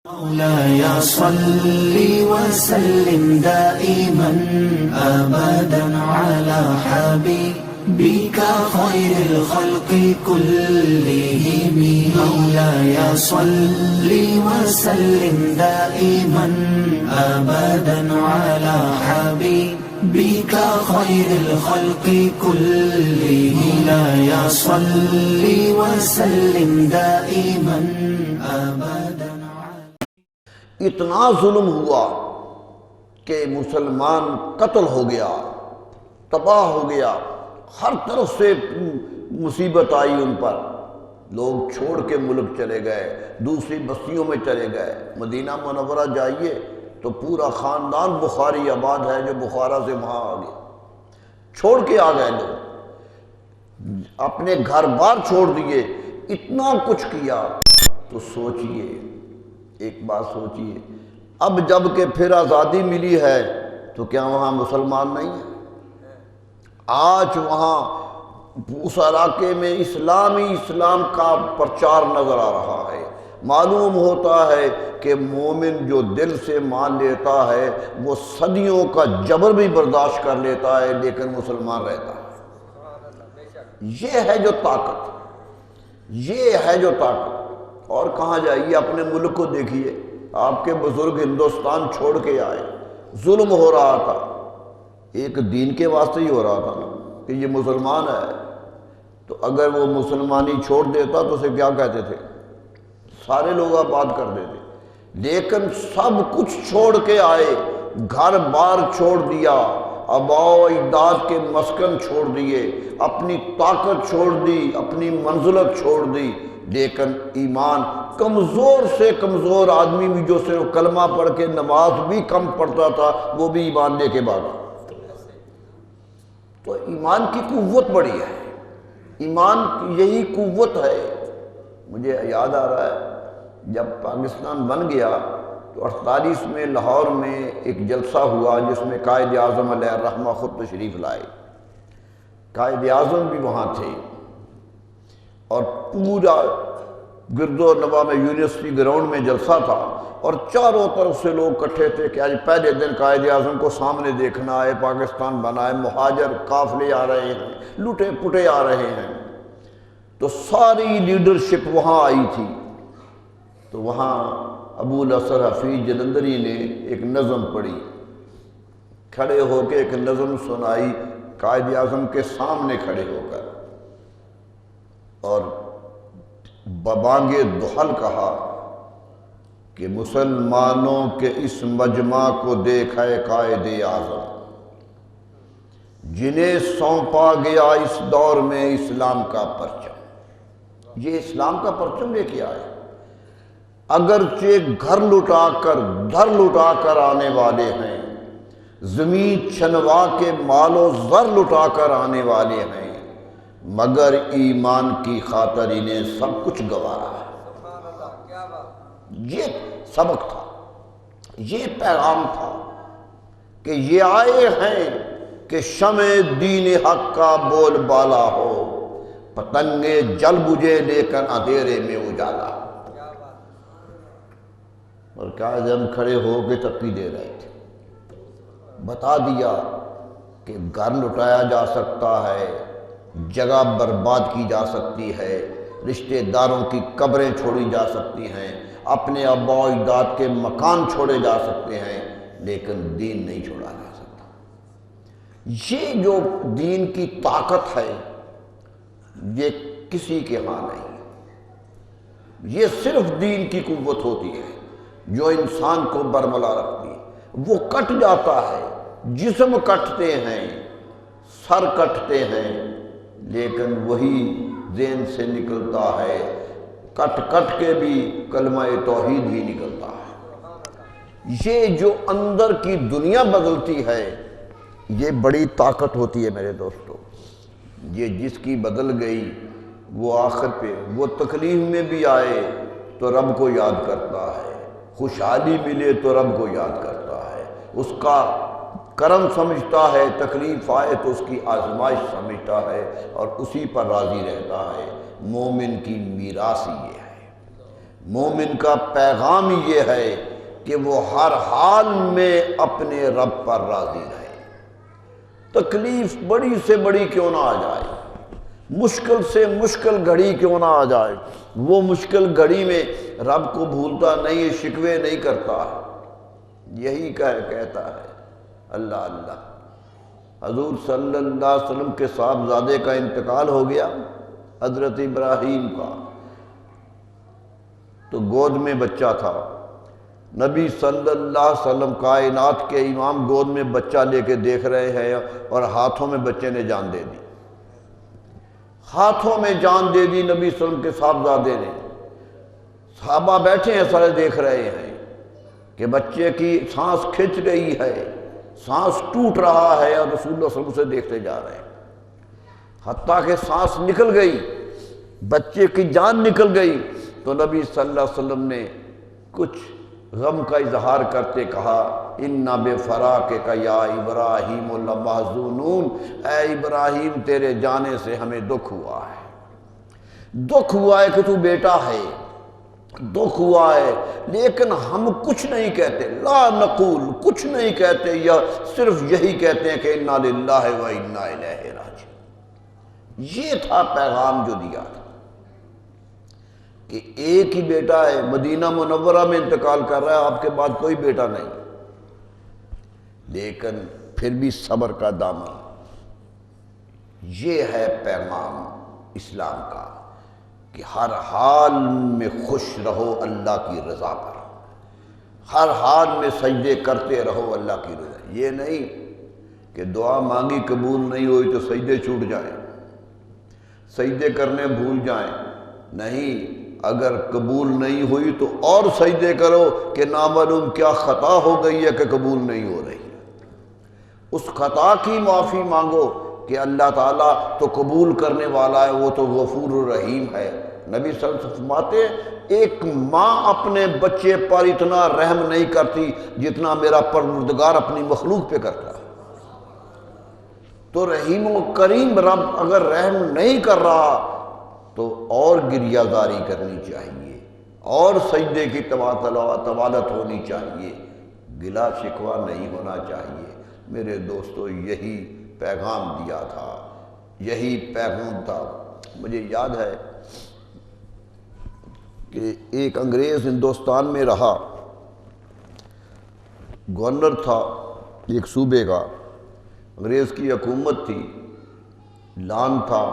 مولاي صل وسلم دائما أبدا على حبيبك خير الخلق كلهم. مولاي صل وسلم دائما أبدا على حبيبك خير الخلق كلهم. مولاي صل وسلم دائما أبدا. اتنا ظلم ہوا کہ مسلمان قتل ہو گیا، تباہ ہو گیا، ہر طرف سے مصیبت آئی ان پر. لوگ چھوڑ کے ملک چلے گئے، دوسری بستیوں میں چلے گئے. مدینہ منورہ جائیے تو پورا خاندان بخاری آباد ہے جو بخارا سے وہاں آ گئے، چھوڑ کے آ گئے. لوگ اپنے گھر بار چھوڑ دیے، اتنا کچھ کیا. تو سوچئے، ایک بات سوچئے، اب جب کہ پھر آزادی ملی ہے تو کیا وہاں مسلمان نہیں ہیں؟ آج وہاں اس علاقے میں اسلام کا پرچار نظر آ رہا ہے. معلوم ہوتا ہے کہ مومن جو دل سے مان لیتا ہے وہ صدیوں کا جبر بھی برداشت کر لیتا ہے لیکن مسلمان رہتا ہے. یہ ہے جو طاقت، یہ ہے جو طاقت. اور کہاں جائیے، اپنے ملک کو دیکھیے. آپ کے بزرگ ہندوستان چھوڑ کے آئے، ظلم ہو رہا تھا، ایک دین کے واسطے ہی ہو رہا تھا نا کہ یہ مسلمان ہے. تو اگر وہ مسلمانی چھوڑ دیتا تو اسے کیا کہتے تھے؟ سارے لوگ آباد کر دیتے. لیکن سب کچھ چھوڑ کے آئے، گھر بار چھوڑ دیا، آباء و اجداد کے مسکن چھوڑ دیے، اپنی طاقت چھوڑ دی، اپنی منزلت چھوڑ دی. لیکن ایمان، کمزور سے کمزور آدمی بھی جو صرف کلمہ پڑھ کے نماز بھی کم پڑھتا تھا وہ بھی ایمان لے کے بھاگا. تو ایمان کی قوت بڑی ہے، ایمان کی یہی قوت ہے. مجھے یاد آ رہا ہے جب پاکستان بن گیا تو 48 میں لاہور میں ایک جلسہ ہوا جس میں قائد اعظم علیہ الرحمہ خود تشریف لائے. قائد اعظم بھی وہاں تھے اور پورا گرد و نواح میں یونیورسٹی گراؤنڈ میں جلسہ تھا اور چاروں طرف سے لوگ اکٹھے تھے کہ آج پہلے دن قائد اعظم کو سامنے دیکھنا ہے. پاکستان بنا ہے، مہاجر قافلے آ رہے ہیں، لٹے پٹے آ رہے ہیں. تو ساری لیڈرشپ وہاں آئی تھی. تو وہاں ابو الاسر حفیظ جلندری نے ایک نظم پڑھی، کھڑے ہو کے ایک نظم سنائی قائد اعظم کے سامنے کھڑے ہو کر، اور ببانگ دحل کہا کہ مسلمانوں کے اس مجمع کو دیکھا ہے قائد اعظم، جنہیں سونپا گیا اس دور میں اسلام کا پرچم. یہ اسلام کا پرچم لے کے آئے. اگرچہ گھر لٹا کر دھر لٹا کر آنے والے ہیں، زمین چھنوا کے مال و زر لٹا کر آنے والے ہیں، مگر ایمان کی خاطر انہیں سب کچھ گوارا ہے. یہ سبق تھا، یہ پیغام تھا کہ یہ آئے ہیں کہ شمع دین حق کا بول بالا ہو، پتنگیں جل بجھے لیکن اندھیرے میں اجالا. اور قائد اعظم کھڑے ہو کے تقی دے رہے تھے، بتا دیا کہ گھر لٹایا جا سکتا ہے، جگہ برباد کی جا سکتی ہے، رشتہ داروں کی قبریں چھوڑی جا سکتی ہیں، اپنے آباء و اجداد کے مکان چھوڑے جا سکتے ہیں، لیکن دین نہیں چھوڑا جا سکتا. یہ جو دین کی طاقت ہے یہ کسی کے ہاں نہیں. یہ صرف دین کی قوت ہوتی ہے جو انسان کو برملا رکھتی ہے. وہ کٹ جاتا ہے، جسم کٹتے ہیں، سر کٹتے ہیں، لیکن وہی ذہن سے نکلتا ہے، کٹ کٹ کے بھی کلمہ توحید ہی نکلتا ہے. یہ جو اندر کی دنیا بدلتی ہے یہ بڑی طاقت ہوتی ہے میرے دوستو. یہ جس کی بدل گئی وہ آخر پہ وہ تکلیف میں بھی آئے تو رب کو یاد کرتا ہے، خوشحالی ملے تو رب کو یاد کرتا ہے، اس کا کرم سمجھتا ہے، تکلیف آئے تو اس کی آزمائش سمجھتا ہے اور اسی پر راضی رہتا ہے. مومن کی میراث یہ ہے. مومن کا پیغام یہ ہے کہ وہ ہر حال میں اپنے رب پر راضی رہے، تکلیف بڑی سے بڑی کیوں نہ آ جائے، مشکل سے مشکل گھڑی کیوں نہ آ جائے، وہ مشکل گھڑی میں رب کو بھولتا نہیں، شکوے نہیں کرتا، یہی کہتا ہے اللہ اللہ۔ حضور صلی اللہ علیہ وسلم کے صاحبزادے کا انتقال ہو گیا، حضرت ابراہیم کا، تو گود میں بچہ تھا۔ نبی صلی اللہ علیہ وسلم کائنات کے امام گود میں بچہ لے کے دیکھ رہے ہیں اور ہاتھوں میں بچے نے جان دے دی، ہاتھوں میں جان دے دی نبی صلی اللہ علیہ وسلم کے صاحبزادے نے۔ صحابہ بیٹھے ہیں، سارے دیکھ رہے ہیں کہ بچے کی سانس کھنچ رہی ہے، سانس ٹوٹ رہا ہے، اور رسول اللہ صلی اللہ علیہ وسلم سے دیکھتے جا رہے ہیں، حتیٰ کہ سانس نکل گئی، بچے کی جان نکل گئی، تو نبی صلی اللہ علیہ وسلم نے کچھ غم کا اظہار کرتے کہا اِنَّ بِفَرَاقِكَ يَا إِبْرَاهِيمُ لَمَحْزُونُونَ، اے ابراہیم تیرے جانے سے ہمیں دکھ ہوا ہے، دکھ ہوا ہے کہ تو بیٹا ہے، دکھ ہوا ہے، لیکن ہم کچھ نہیں کہتے، لا نقول، کچھ نہیں کہتے، یا صرف یہی کہتے ہیں کہ اِنَّا لِلَّهِ وَإِنَّا إِلَيْهِ راجعون۔ یہ تھا پیغام جو دیا تھا کہ ایک ہی بیٹا ہے، مدینہ منورہ میں انتقال کر رہا ہے، آپ کے بعد کوئی بیٹا نہیں، لیکن پھر بھی صبر کا دامن۔ یہ ہے پیغام اسلام کا کہ ہر حال میں خوش رہو اللہ کی رضا پر، ہر حال میں سجدے کرتے رہو اللہ کی رضا، یہ نہیں کہ دعا مانگی قبول نہیں ہوئی تو سجدے چھوٹ جائیں، سجدے کرنے بھول جائیں، نہیں، اگر قبول نہیں ہوئی تو اور سجدے کرو کہ نامعلوم کیا خطا ہو گئی ہے کہ قبول نہیں ہو رہی، اس خطا کی معافی مانگو کہ اللہ تعالیٰ تو قبول کرنے والا ہے، وہ تو غفور الرحیم ہے۔ نبی صلی اللہ علیہ وسلم فرماتے ہیں ایک ماں اپنے بچے پر اتنا رحم نہیں کرتی جتنا میرا پروردگار اپنی مخلوق پہ کرتا ہے، تو رحیم و کریم رب اگر رحم نہیں کر رہا تو اور گریہ زاری کرنی چاہیے، اور سجدے کی طوالت ہونی چاہیے، گلا شکوہ نہیں ہونا چاہیے۔ میرے دوستو یہی پیغام دیا تھا، یہی پیغام تھا۔ مجھے یاد ہے کہ ایک انگریز ہندوستان میں رہا، گورنر تھا ایک صوبے کا، انگریز کی حکومت تھی، لان تھا،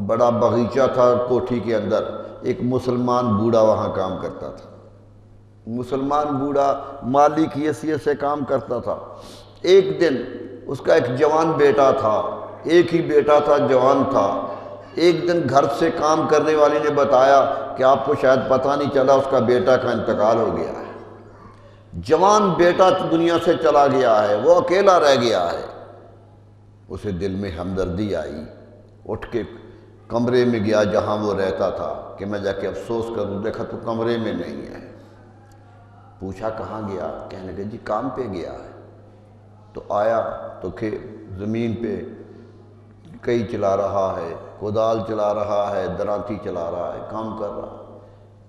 بڑا باغیچہ تھا کوٹھی کے اندر، ایک مسلمان بوڑھا وہاں کام کرتا تھا، مسلمان بوڑھا مالی کی حیثیت سے کام کرتا تھا۔ ایک دن اس کا ایک جوان بیٹا تھا، ایک ہی بیٹا تھا، جوان تھا۔ ایک دن گھر سے کام کرنے والی نے بتایا کہ آپ کو شاید پتہ نہیں چلا اس کا بیٹا کا انتقال ہو گیا ہے، جوان بیٹا دنیا سے چلا گیا ہے، وہ اکیلا رہ گیا ہے۔ اسے دل میں ہمدردی آئی، اٹھ کے کمرے میں گیا جہاں وہ رہتا تھا کہ میں جا کے افسوس کروں، دیکھا تو کمرے میں نہیں ہے، پوچھا کہاں گیا، کہنے لگے جی کام پہ گیا ہے۔ تو آیا تو کہ زمین پہ کئی چلا رہا ہے، کدال چلا رہا ہے، درانتی چلا رہا ہے، کام کر رہا۔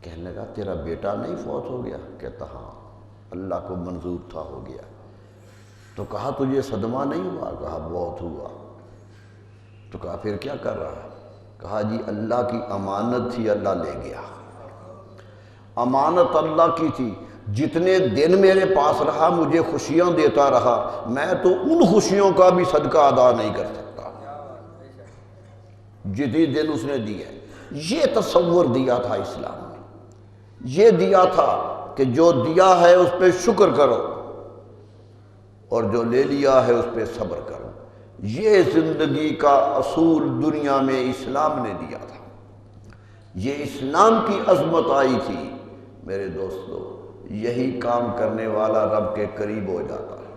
کہنے لگا تیرا بیٹا نہیں فوت ہو گیا؟ کہتا ہاں، اللہ کو منظور تھا، ہو گیا۔ تو کہا تجھے صدمہ نہیں ہوا؟ کہا بہت ہوا۔ تو کہا پھر کیا کر رہا ہے؟ کہا جی اللہ کی امانت تھی، اللہ لے گیا، امانت اللہ کی تھی، جتنے دن میرے پاس رہا مجھے خوشیاں دیتا رہا، میں تو ان خوشیوں کا بھی صدقہ ادا نہیں کر سکتا جتنی دن اس نے دی ہے۔ یہ تصور دیا تھا اسلام نے، یہ دیا تھا کہ جو دیا ہے اس پہ شکر کرو اور جو لے لیا ہے اس پہ صبر کرو۔ یہ زندگی کا اصول دنیا میں اسلام نے دیا تھا، یہ اسلام کی عظمت آئی تھی۔ میرے دوستو یہی کام کرنے والا رب کے قریب ہو جاتا ہے۔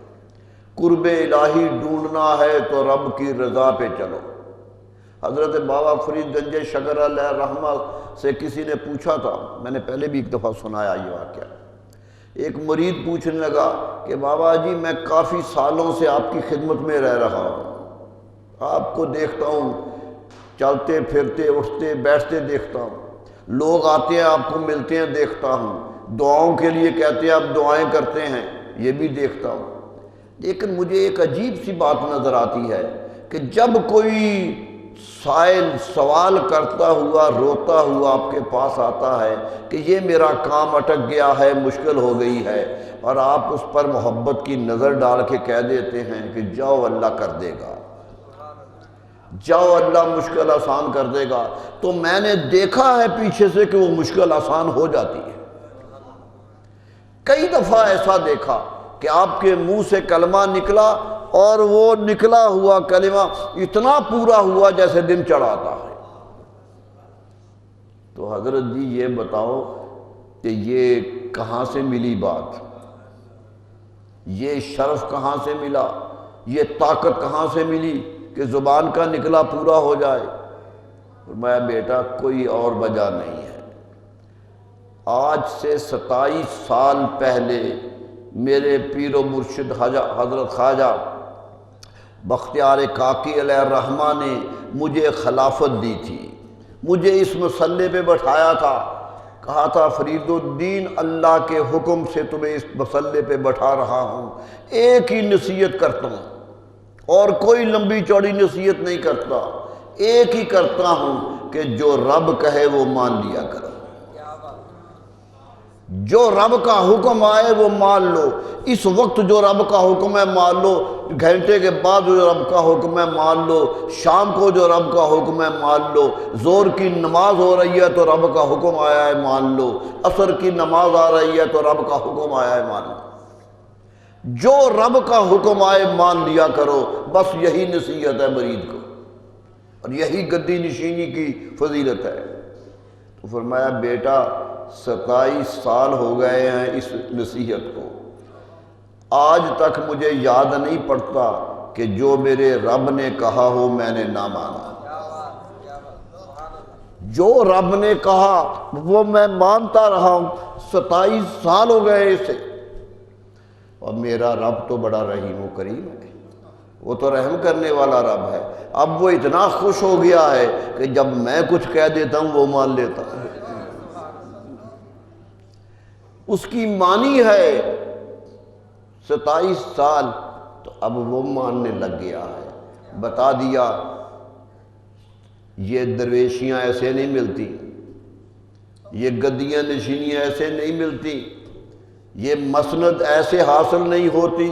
قرب الہی ڈھونڈنا ہے تو رب کی رضا پہ چلو۔ حضرت بابا فرید گنج شکر علیہ رحمہ سے کسی نے پوچھا تھا، میں نے پہلے بھی ایک دفعہ سنایا یہ واقعہ، ایک مرید پوچھنے لگا کہ بابا جی میں کافی سالوں سے آپ کی خدمت میں رہ رہا ہوں، آپ کو دیکھتا ہوں، چلتے پھرتے اٹھتے بیٹھتے دیکھتا ہوں، لوگ آتے ہیں آپ کو ملتے ہیں دیکھتا ہوں، دعاؤں کے لیے کہتے ہیں آپ دعائیں کرتے ہیں یہ بھی دیکھتا ہوں، لیکن مجھے ایک عجیب سی بات نظر آتی ہے کہ جب کوئی سائل سوال کرتا ہوا روتا ہوا آپ کے پاس آتا ہے کہ یہ میرا کام اٹک گیا ہے، مشکل ہو گئی ہے، اور آپ اس پر محبت کی نظر ڈال کے کہہ دیتے ہیں کہ جاؤ اللہ کر دے گا، جاؤ اللہ مشکل آسان کر دے گا، تو میں نے دیکھا ہے پیچھے سے کہ وہ مشکل آسان ہو جاتی ہے۔ کئی دفعہ ایسا دیکھا کہ آپ کے منہ سے کلمہ نکلا اور وہ نکلا ہوا کلمہ اتنا پورا ہوا جیسے دن چڑھاتا ہے۔ تو حضرت جی یہ بتاؤ کہ یہ کہاں سے ملی بات، یہ شرف کہاں سے ملا، یہ طاقت کہاں سے ملی کہ زبان کا نکلا پورا ہو جائے؟ فرمایا بیٹا کوئی اور وجہ نہیں ہے، آج سے 27 سال پہلے میرے پیر و مرشد حضرت خواجہ بختیار کاکی علیہ الرحمہ نے مجھے خلافت دی تھی، مجھے اس مسئلے پہ بٹھایا تھا، کہا تھا فرید الدین اللہ کے حکم سے تمہیں اس مسئلے پہ بٹھا رہا ہوں، ایک ہی نصیحت کرتا ہوں اور کوئی لمبی چوڑی نصیحت نہیں کرتا، ایک ہی کرتا ہوں کہ جو رب کہے وہ مان لیا کرو، جو رب کا حکم آئے وہ مان لو، اس وقت جو رب کا حکم ہے مان لو، گھنٹے کے بعد جو رب کا حکم ہے مان لو، شام کو جو رب کا حکم ہے مان لو، زور کی نماز ہو رہی ہے تو رب کا حکم آیا ہے مان لو، عصر کی نماز آ رہی ہے تو رب کا حکم آیا ہے مان لو، جو رب کا حکم آئے مان لیا کرو، بس یہی نصیحت ہے مرید کو، اور یہی گدی نشینی کی فضیلت ہے۔ تو فرمایا بیٹا 27 سال ہو گئے ہیں اس نصیحت کو، آج تک مجھے یاد نہیں پڑتا کہ جو میرے رب نے کہا ہو میں نے نہ مانا، جو رب نے کہا وہ میں مانتا رہا ہوں، 27 سال ہو گئے اسے، اور میرا رب تو بڑا رحیم و کریم ہے، وہ تو رحم کرنے والا رب ہے، اب وہ اتنا خوش ہو گیا ہے کہ جب میں کچھ کہہ دیتا ہوں وہ مان لیتا ہے، اس کی مانی ہے 27 سال، تو اب وہ ماننے لگ گیا ہے، بتا دیا یہ درویشیاں ایسے نہیں ملتی، یہ گدیاں نشینیاں ایسے نہیں ملتی، یہ مسند ایسے حاصل نہیں ہوتی،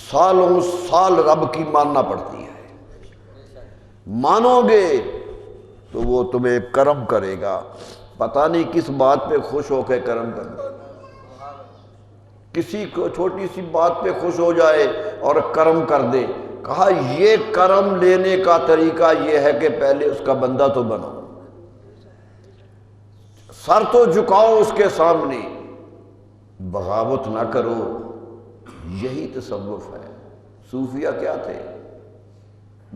سالوں سال رب کی ماننا پڑتی ہے، مانو گے تو وہ تمہیں کرم کرے گا، پتہ نہیں کس بات پہ خوش ہو کے کرم کرنا، کسی کو چھوٹی سی بات پہ خوش ہو جائے اور کرم کر دے، کہا یہ کرم لینے کا طریقہ یہ ہے کہ پہلے اس کا بندہ تو بنو، سر تو جھکاؤ اس کے سامنے، بغاوت نہ کرو، یہی تصوف ہے۔ صوفیہ کیا تھے؟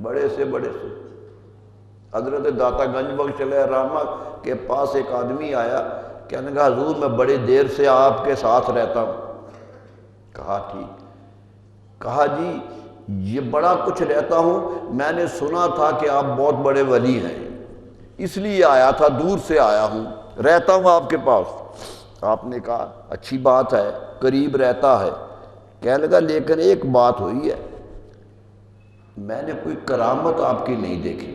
بڑے سے بڑے سے حضرت داتا گنج بخش علیہ الرحمہ کے پاس ایک آدمی آیا، کہنے لگا حضور میں بڑے دیر سے آپ کے ساتھ رہتا ہوں، کہا ٹھیک، کہا جی یہ بڑا کچھ رہتا ہوں، میں نے سنا تھا کہ آپ بہت بڑے ولی ہیں، اس لیے آیا تھا، دور سے آیا ہوں، رہتا ہوں آپ کے پاس۔ آپ نے کہا اچھی بات ہے، قریب رہتا ہے، کہنے لگا لیکن ایک بات ہوئی ہے، میں نے کوئی کرامت آپ کی نہیں دیکھی،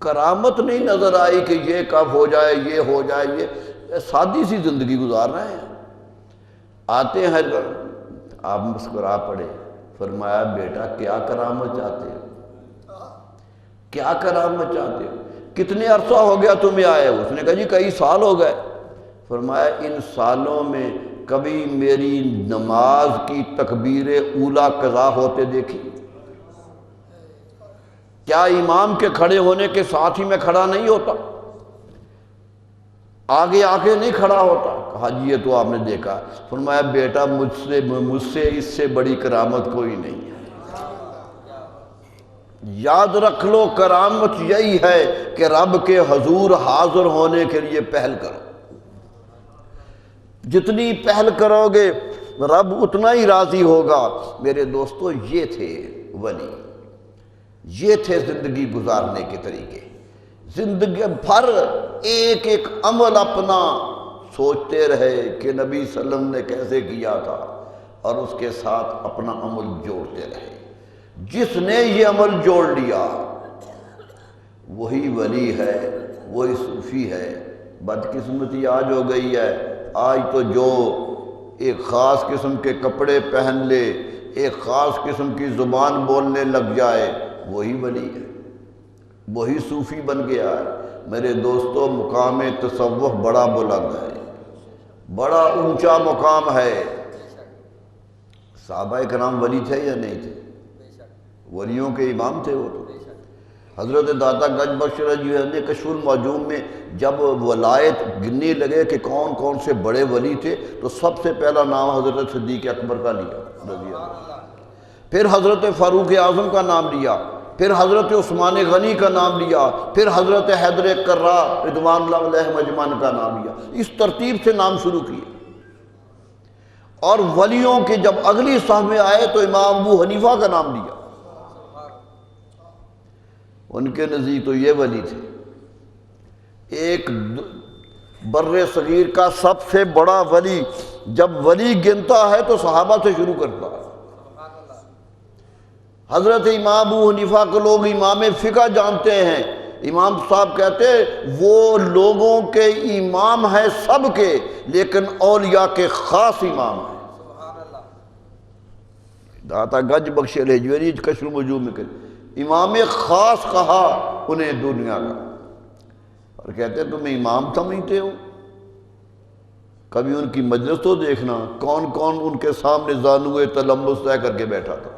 کرامت نہیں نظر آئی کہ یہ کب ہو جائے، یہ ہو جائے، یہ سادی سی زندگی گزار رہے ہیں، آتے ہیں آپ مسکرا پڑے، فرمایا بیٹا کیا کرامت چاہتے ہو، کیا کرامت چاہتے ہو، کتنے عرصہ ہو گیا تمہیں آئے ہو؟ اس نے کہا جی کئی سال ہو گئے۔ فرمایا ان سالوں میں کبھی میری نماز کی تکبیر اولیٰ قضا ہوتے دیکھی؟ کیا امام کے کھڑے ہونے کے ساتھ ہی میں کھڑا نہیں ہوتا، آگے آگے نہیں کھڑا ہوتا؟ کہا جی یہ تو آپ نے دیکھا۔ فرمایا بیٹا مجھ سے اس سے بڑی کرامت کوئی نہیں ہے، یاد رکھ لو کرامت یہی ہے کہ رب کے حضور حاضر ہونے کے لیے پہل کرو، جتنی پہل کرو گے رب اتنا ہی راضی ہوگا۔ میرے دوستو یہ تھے ولی، یہ تھے زندگی گزارنے کے طریقے، زندگی بھر ایک ایک عمل اپنا سوچتے رہے کہ نبی صلی اللہ علیہ وسلم نے کیسے کیا تھا، اور اس کے ساتھ اپنا عمل جوڑتے رہے۔ جس نے یہ عمل جوڑ لیا وہی ولی ہے، وہی صوفی ہے۔ بدقسمتی آج ہو گئی ہے، آج تو جو ایک خاص قسم کے کپڑے پہن لے، ایک خاص قسم کی زبان بولنے لگ جائے، وہی ولی ہے، وہی صوفی بن گیا ہے۔ میرے دوستو، مقام تصوف بڑا بلند ہے، بڑا اونچا مقام ہے۔ صحابہ کرام ولی تھے یا نہیں تھے؟ ولیوں کے امام تھے وہ تو۔ حضرت داتا گنج بخش رضی اللہ عنہ نے کشف المعجوم میں جب ولایت گننے لگے کہ کون کون سے بڑے ولی تھے، تو سب سے پہلا نام حضرت صدیق اکبر کا لیا رضی اللہ عنہ، پھر حضرت فاروق اعظم کا نام لیا، پھر حضرت عثمان غنی کا نام لیا، پھر حضرت حیدر کرار رضوان اللہ علیہ مجمعین کا نام لیا۔ اس ترتیب سے نام شروع کیے، اور ولیوں کے جب اگلی صف میں آئے تو امام ابو حنیفہ کا نام لیا۔ ان کے نزدیک تو یہ ولی تھے۔ ایک بر صغیر کا سب سے بڑا ولی جب ولی گنتا ہے تو صحابہ سے شروع کرتا ہے۔ حضرت امام ابو حنیفہ کو لوگ امام فقہ جانتے ہیں۔ امام صاحب کہتے ہیں وہ لوگوں کے امام ہیں سب کے، لیکن اولیاء کے خاص امام ہیں۔ داتا گنج بخش الحجویری کشف المعجوم میں کہتے امام خاص کہا انہیں دنیا کا، اور کہتے تم امام سمجھتے ہو؟ کبھی ان کی مجلس تو دیکھنا، کون کون ان کے سامنے زانوئے تلمس طے کر کے بیٹھا تھا،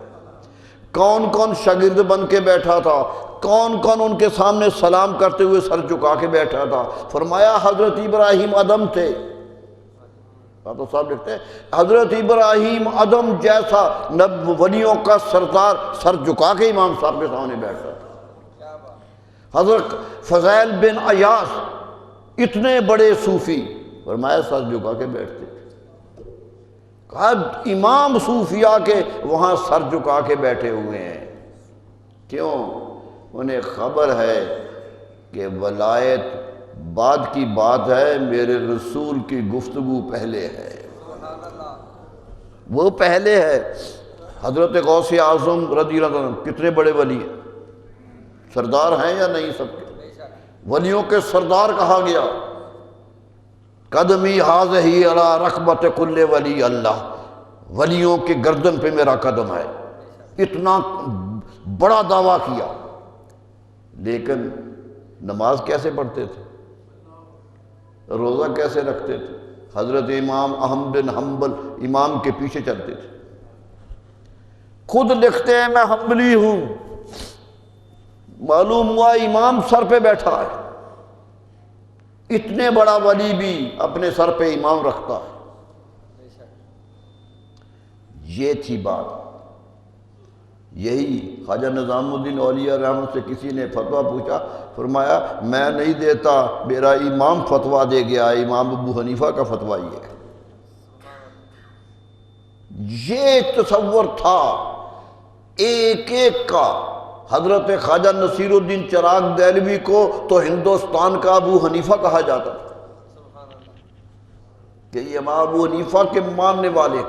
کون کون شاگرد بن کے بیٹھا تھا، کون کون ان کے سامنے سلام کرتے ہوئے سر جھکا کے بیٹھا تھا۔ فرمایا حضرت ابراہیم ادم تھے، تو صاحب لکھتے ہیں حضرت ابراہیم ادم جیسا ولیوں کا سردار سر جھکا کے امام صاحب کے سامنے بیٹھتا تھا۔ حضرت فضیل بن عیاض اتنے بڑے صوفی، فرمایا سر جھکا کے بیٹھتے تھے۔ کہا امام صوفیاء کے وہاں سر جھکا کے بیٹھے ہوئے ہیں، کیوں؟ انہیں خبر ہے کہ ولایت بعد کی بات ہے، میرے رسول کی گفتگو پہلے ہے، وہ پہلے ہے۔ حضرت غوث اعظم رضی اللہ عنہ کتنے بڑے ولی ہیں، سردار ہیں یا نہیں؟ سب کے ولیوں کے سردار کہا گیا۔ قدمی ہذہ علی رکبت کل ولی اللہ، ولیوں کے گردن پہ میرا قدم ہے، اتنا بڑا دعویٰ کیا۔ لیکن نماز کیسے پڑھتے تھے، روزہ کیسے رکھتے تھے؟ حضرت امام احمد بن حنبل امام کے پیچھے چلتے تھے۔ خود لکھتے ہیں میں حنبلی ہوں، معلوم ہوا امام سر پہ بیٹھا ہے، اتنے بڑا ولی بھی اپنے سر پہ امام رکھتا ہے۔ یہ تھی بات۔ یہی خواجہ نظام الدین اولیاء رحمت سے کسی نے فتویٰ پوچھا، فرمایا میں نہیں دیتا، میرا امام فتویٰ دے گیا، امام ابو حنیفہ کا فتویٰ یہ ہے۔ یہ تصور تھا ایک ایک کا۔ حضرت خواجہ نصیر الدین چراغ دہلوی کو تو ہندوستان کا ابو حنیفہ کہا جاتا تھا کہ یہ امام ابو حنیفہ کے ماننے والے۔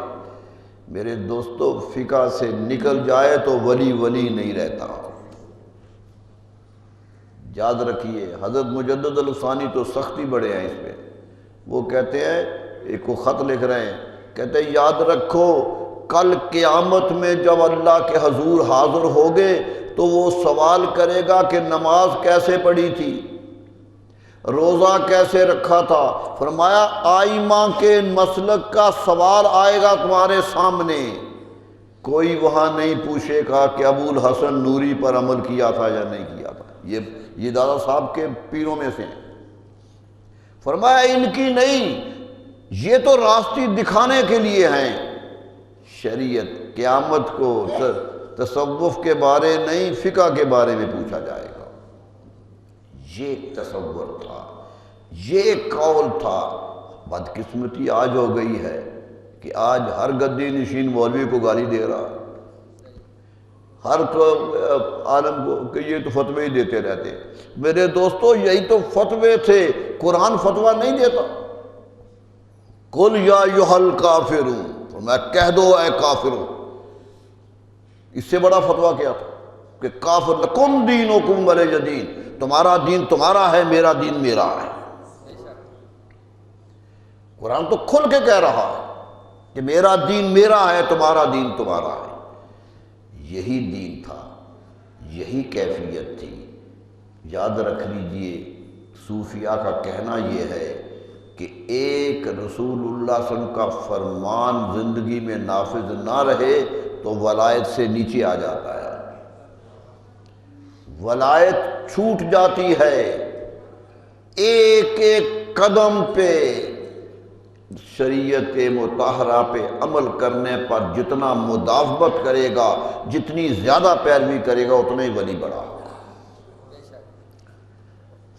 میرے دوستو، فقہ سے نکل جائے تو ولی ولی نہیں رہتا، یاد رکھیے۔ حضرت مجدد الثانی تو سختی بڑے ہیں اس پہ، وہ کہتے ہیں، ایک کو خط لکھ رہے ہیں، کہتے ہیں یاد رکھو کل قیامت میں جب اللہ کے حضور حاضر ہوگے تو وہ سوال کرے گا کہ نماز کیسے پڑھی تھی، روزہ کیسے رکھا تھا۔ فرمایا آئمہ کے مسلک کا سوال آئے گا تمہارے سامنے، کوئی وہاں نہیں پوچھے گا کہ ابو الحسن نوری پر عمل کیا تھا یا نہیں کیا تھا۔ یہ دادا صاحب کے پیروں میں سے ہیں۔ فرمایا ان کی نہیں، یہ تو راستی دکھانے کے لیے ہیں۔ شریعت قیامت کو تصوف کے بارے نہیں، فقہ کے بارے میں پوچھا جائے گا۔ یہ تصور تھا، یہ قول تھا۔ بدقسمتی آج ہو گئی ہے کہ آج ہر گدی نشین مولوی کو گالی دے رہا، ہر عالم کو کہ یہ تو فتوے ہی دیتے رہتے. میرے دوستو یہی تو فتوے تھے، قرآن فتویٰ نہیں دیتا. قل یا ایھا الکافرون، میں کہہ دو اے کافروں. اس سے بڑا فتویٰ کیا تھا کہ کافر لکم دینکم ولی دین، تمہارا دین تمہارا ہے، میرا دین میرا ہے. قرآن تو کھل کے کہہ رہا ہے کہ میرا دین میرا ہے، تمہارا دین تمہارا ہے. یہی دین تھا، یہی کیفیت تھی. یاد رکھ لیجئے صوفیاء کا کہنا یہ ہے کہ ایک رسول اللہ صلی اللہ علیہ وسلم کا فرمان زندگی میں نافذ نہ رہے تو ولایت سے نیچے آ جاتا ہے، ولایت چھوٹ جاتی ہے. ایک ایک قدم پہ شریعت مطہرہ پہ عمل کرنے پر جتنا مداومت کرے گا، جتنی زیادہ پیروی کرے گا، اتنا ہی ولی بڑا ہوگا.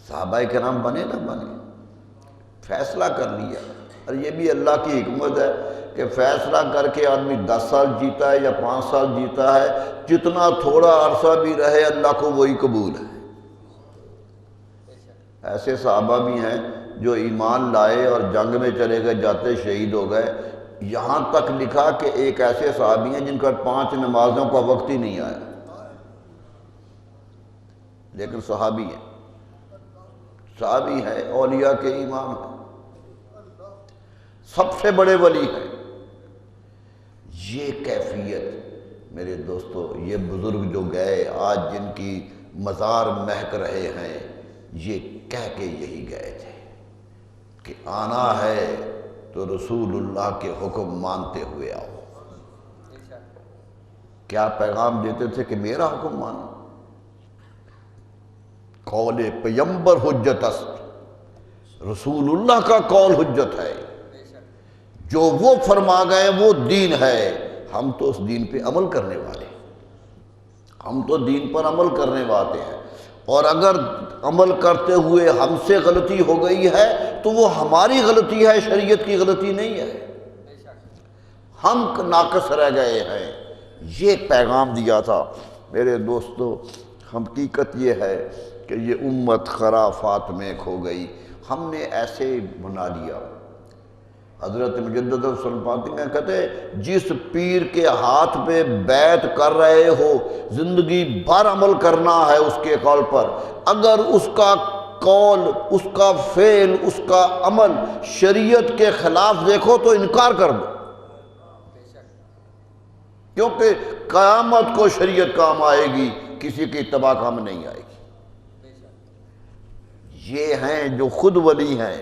صحابہ کرام بنے نہ بنے، فیصلہ کر لیا. اور یہ بھی اللہ کی حکمت ہے کہ فیصلہ کر کے آدمی 10 سال جیتا ہے یا 5 سال جیتا ہے، جتنا تھوڑا عرصہ بھی رہے اللہ کو وہی قبول ہے. ایسے صحابہ بھی ہیں جو ایمان لائے اور جنگ میں چلے گئے، جاتے شہید ہو گئے. یہاں تک لکھا کہ ایک ایسے صحابی ہیں جن کا 5 نمازوں کا وقت ہی نہیں آیا، لیکن صحابی ہیں، صحابی ہیں، اولیاء کے امام ہیں، سب سے بڑے ولی ہیں. یہ کیفیت میرے دوستو، یہ بزرگ جو گئے آج جن کی مزار مہک رہے ہیں، یہ کہہ کے یہی گئے تھے کہ آنا ہے تو رسول اللہ کے حکم مانتے ہوئے آؤ. کیا پیغام دیتے تھے کہ میرا حکم مانو. قول پیغمبر حجت است، رسول اللہ کا قول حجت ہے. جو وہ فرما گئے وہ دین ہے. ہم تو اس دین پہ عمل کرنے والے، ہم تو دین پر عمل کرنے والے ہیں. اور اگر عمل کرتے ہوئے ہم سے غلطی ہو گئی ہے تو وہ ہماری غلطی ہے، شریعت کی غلطی نہیں ہے. ہم ناقص رہ گئے ہیں. یہ پیغام دیا تھا میرے دوستو. حقیقت یہ ہے کہ یہ امت خرافات میں کھو گئی. ہم نے ایسے بنا لیا. حضرت مجدد فرماتے ہیں، کہتے جس پیر کے ہاتھ پہ بیعت کر رہے ہو، زندگی بھر عمل کرنا ہے اس کے قول پر، اگر اس کا قول، اس کا فعل، اس کا عمل شریعت کے خلاف دیکھو تو انکار کر دو، کیونکہ قیامت کو شریعت کام آئے گی، کسی کی اتباع کام نہیں آئے گی. یہ ہیں جو خود ولی ہیں،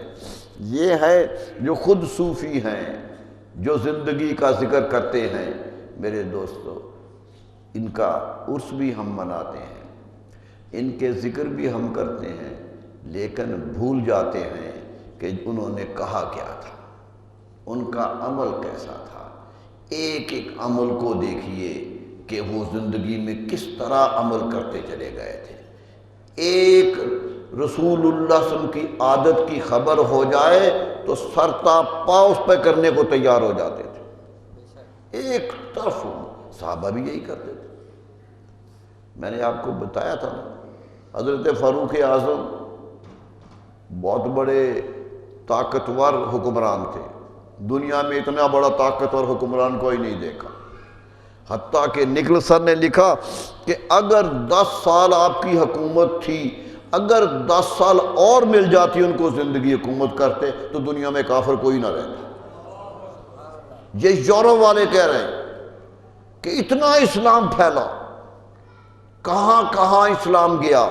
یہ ہے جو خود صوفی ہیں، جو زندگی کا ذکر کرتے ہیں. میرے دوستو ان کا عرس بھی ہم مناتے ہیں، ان کے ذکر بھی ہم کرتے ہیں، لیکن بھول جاتے ہیں کہ انہوں نے کہا کیا تھا، ان کا عمل کیسا تھا. ایک ایک عمل کو دیکھیے کہ وہ زندگی میں کس طرح عمل کرتے چلے گئے تھے. ایک رسول اللہ صلی اللہ علیہ وسلم کی عادت کی خبر ہو جائے تو سرتا پاؤ اس پہ کرنے کو تیار ہو جاتے تھے. ایک طرف صحابہ بھی یہی کرتے تھے. میں نے آپ کو بتایا تھا نا، حضرت فاروق اعظم بہت بڑے طاقتور حکمران تھے. دنیا میں اتنا بڑا طاقتور حکمران کوئی نہیں دیکھا. حتیٰ کہ نکلسن نے لکھا کہ اگر 10 سال آپ کی حکومت تھی، اگر 10 سال اور مل جاتی ان کو زندگی حکومت کرتے تو دنیا میں کافر کوئی نہ رہتا. یہ یورپ والے کہہ رہے ہیں کہ اتنا اسلام پھیلا، کہاں کہاں اسلام گیا،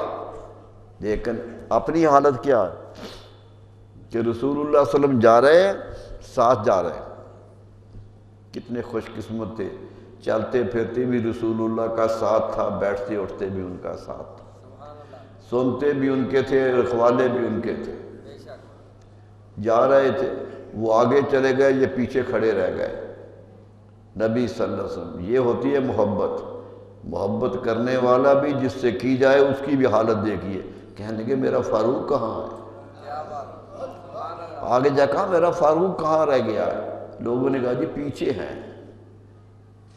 لیکن اپنی حالت کیا ہے کہ رسول اللہ صلی اللہ علیہ وسلم جا رہے ہیں، ساتھ جا رہے ہیں. کتنے خوش قسمت تھے، چلتے پھرتے بھی رسول اللہ کا ساتھ تھا، بیٹھتے اٹھتے بھی ان کا ساتھ تھا، سنتے بھی ان کے تھے، رکھوالے بھی ان کے تھے. جا رہے تھے، وہ آگے چلے گئے، یہ پیچھے کھڑے رہ گئے. نبی صلی اللہ علیہ وسلم، یہ ہوتی ہے محبت. محبت کرنے والا بھی جس سے کی جائے اس کی بھی حالت دیکھیے. کہنے لگے میرا فاروق کہاں ہے؟ آگے جا کہا میرا فاروق کہاں رہ گیا ہے؟ لوگوں نے کہا جی پیچھے ہیں.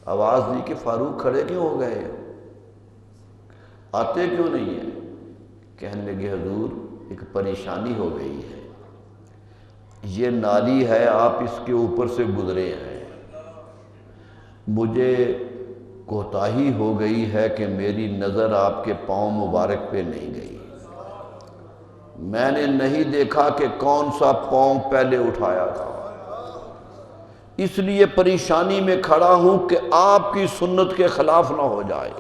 آواز دی کہ فاروق کھڑے کیوں ہو گئے؟ آتے کیوں نہیں ہیں؟ کہنے لگے حضور ایک پریشانی ہو گئی ہے، یہ نالی ہے، آپ اس کے اوپر سے گزرے ہیں، مجھے کوتاہی ہو گئی ہے کہ میری نظر آپ کے پاؤں مبارک پہ نہیں گئی، میں نے نہیں دیکھا کہ کون سا پاؤں پہلے اٹھایا تھا، اس لیے پریشانی میں کھڑا ہوں کہ آپ کی سنت کے خلاف نہ ہو جائے،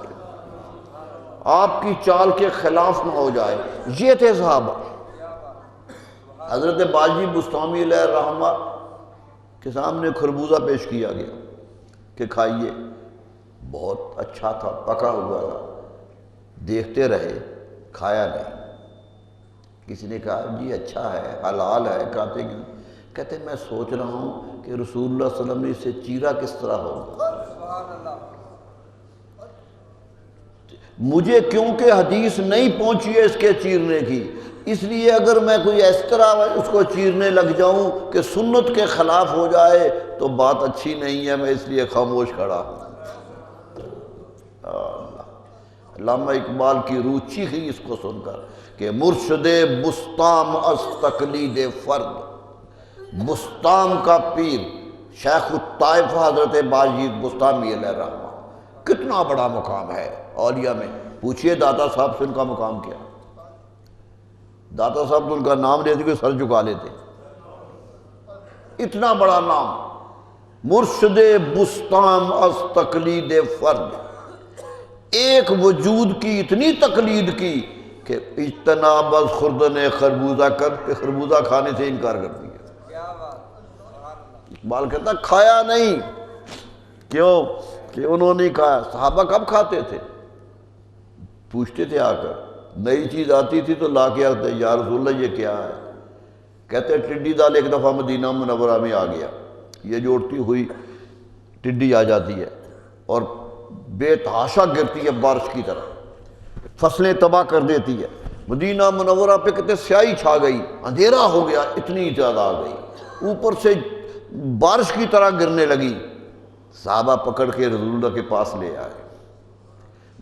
آپ کی چال کے خلاف نہ ہو جائے۔ یہ تھے صحابہ۔ حضرت باجی بستامی علیہ الرحمہ کے سامنے خربوزہ پیش کیا گیا کہ کھائیے، بہت اچھا تھا، پکا ہوا تھا، دیکھتے رہے، کھایا نہیں۔ کسی نے کہا جی اچھا ہے، حلال ہے، کھاتے کیوں؟ کہتے میں سوچ رہا ہوں کہ رسول اللہ صلی اللہ علیہ وسلم نے اسے چیرا کس طرح ہوگا، مجھے کیونکہ حدیث نہیں پہنچی ہے اس کے چیرنے کی، اس لیے اگر میں کوئی اس طرح اس کو چیرنے لگ جاؤں کہ سنت کے خلاف ہو جائے تو بات اچھی نہیں ہے، میں اس لیے خاموش کھڑا ہوں۔ علامہ اقبال کی روح چیخی اس کو سن کر کہ مرشد بستام از تقلید فرد، بستام کا پیر شیخ الطائفہ حضرت باجی بستامی علیہ الرحمہ، کتنا بڑا مقام ہے اولیاء میں۔ پوچھئے داتا صاحب سے ان کا مقام کیا؟ داتا صاحب تو ان کا نام لیتے کہ سر جھکا لیتے، اتنا بڑا نام، مرشد بستام از تقلید فرد، ایک وجود کی اتنی تقلید کی کہ اجتناب از خوردن خربوزہ کر کے خربوزہ کھانے سے انکار کر دیا۔ اقبال کہتا کھایا نہیں، کیوں کہ انہوں نے کھایا۔ صحابہ کب کھاتے تھے؟ پوچھتے تھے آ کر، نئی چیز آتی تھی تو لا کے آتے، یا رسول اللہ یہ کیا ہے؟ کہتے ٹڈی دال ایک دفعہ مدینہ منورہ میں آ گیا، یہ جو اڑتی ہوئی ٹڈی آ جاتی ہے اور بے تحاشا گرتی ہے بارش کی طرح، فصلیں تباہ کر دیتی ہے۔ مدینہ منورہ پہ کہتے سیاہی چھا گئی، اندھیرا ہو گیا، اتنی زیادہ آ گئی، اوپر سے بارش کی طرح گرنے لگی۔ صحابہ پکڑ کے رسول اللہ کے پاس لے آئے۔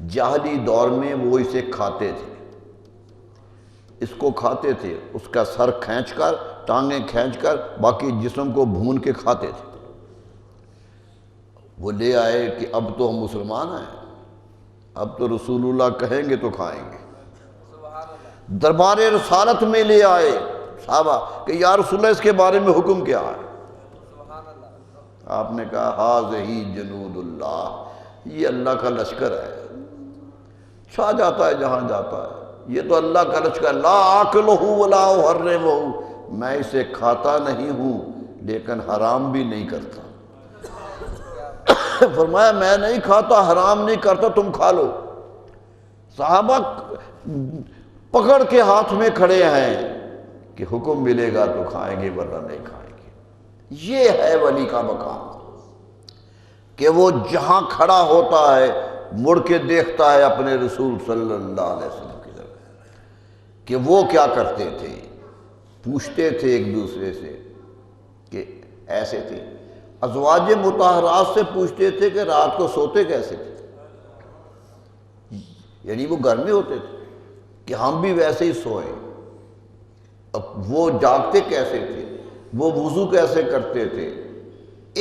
جاہلی دور میں وہ اسے کھاتے تھے، اس کو کھاتے تھے، اس کا سر کھینچ کر، ٹانگیں کھینچ کر، باقی جسم کو بھون کے کھاتے تھے۔ وہ لے آئے کہ اب تو ہم مسلمان ہیں، اب تو رسول اللہ کہیں گے تو کھائیں گے۔ دربار رسالت میں لے آئے صحابہ کہ یا رسول اللہ اس کے بارے میں حکم کیا ہے؟ آپ نے کہا ہاذہ جنود اللہ، یہ اللہ کا لشکر ہے، چھا جاتا ہے جہاں جاتا ہے، یہ تو اللہ کا لشکر، لا آکلہ ولا احرمہ، میں اسے کھاتا نہیں ہوں لیکن حرام بھی نہیں کرتا۔ فرمایا میں نہیں کھاتا، حرام نہیں کرتا، تم کھا لو۔ صحابہ پکڑ کے ہاتھ میں کھڑے ہیں کہ حکم ملے گا تو کھائیں گے ورنہ نہیں کھائیں گے۔ یہ ہے ولی کا مقام کہ وہ جہاں کھڑا ہوتا ہے مڑ کے دیکھتا ہے اپنے رسول صلی اللہ علیہ وسلم کی طرف کہ وہ کیا کرتے تھے، پوچھتے تھے ایک دوسرے سے کہ ایسے تھے۔ ازواج مطہرات سے پوچھتے تھے کہ رات کو سوتے کیسے تھے، یعنی وہ گھر میں ہوتے تھے کہ ہم بھی ویسے ہی سوئیں، اب وہ جاگتے کیسے تھے، وہ وضو کیسے کرتے تھے،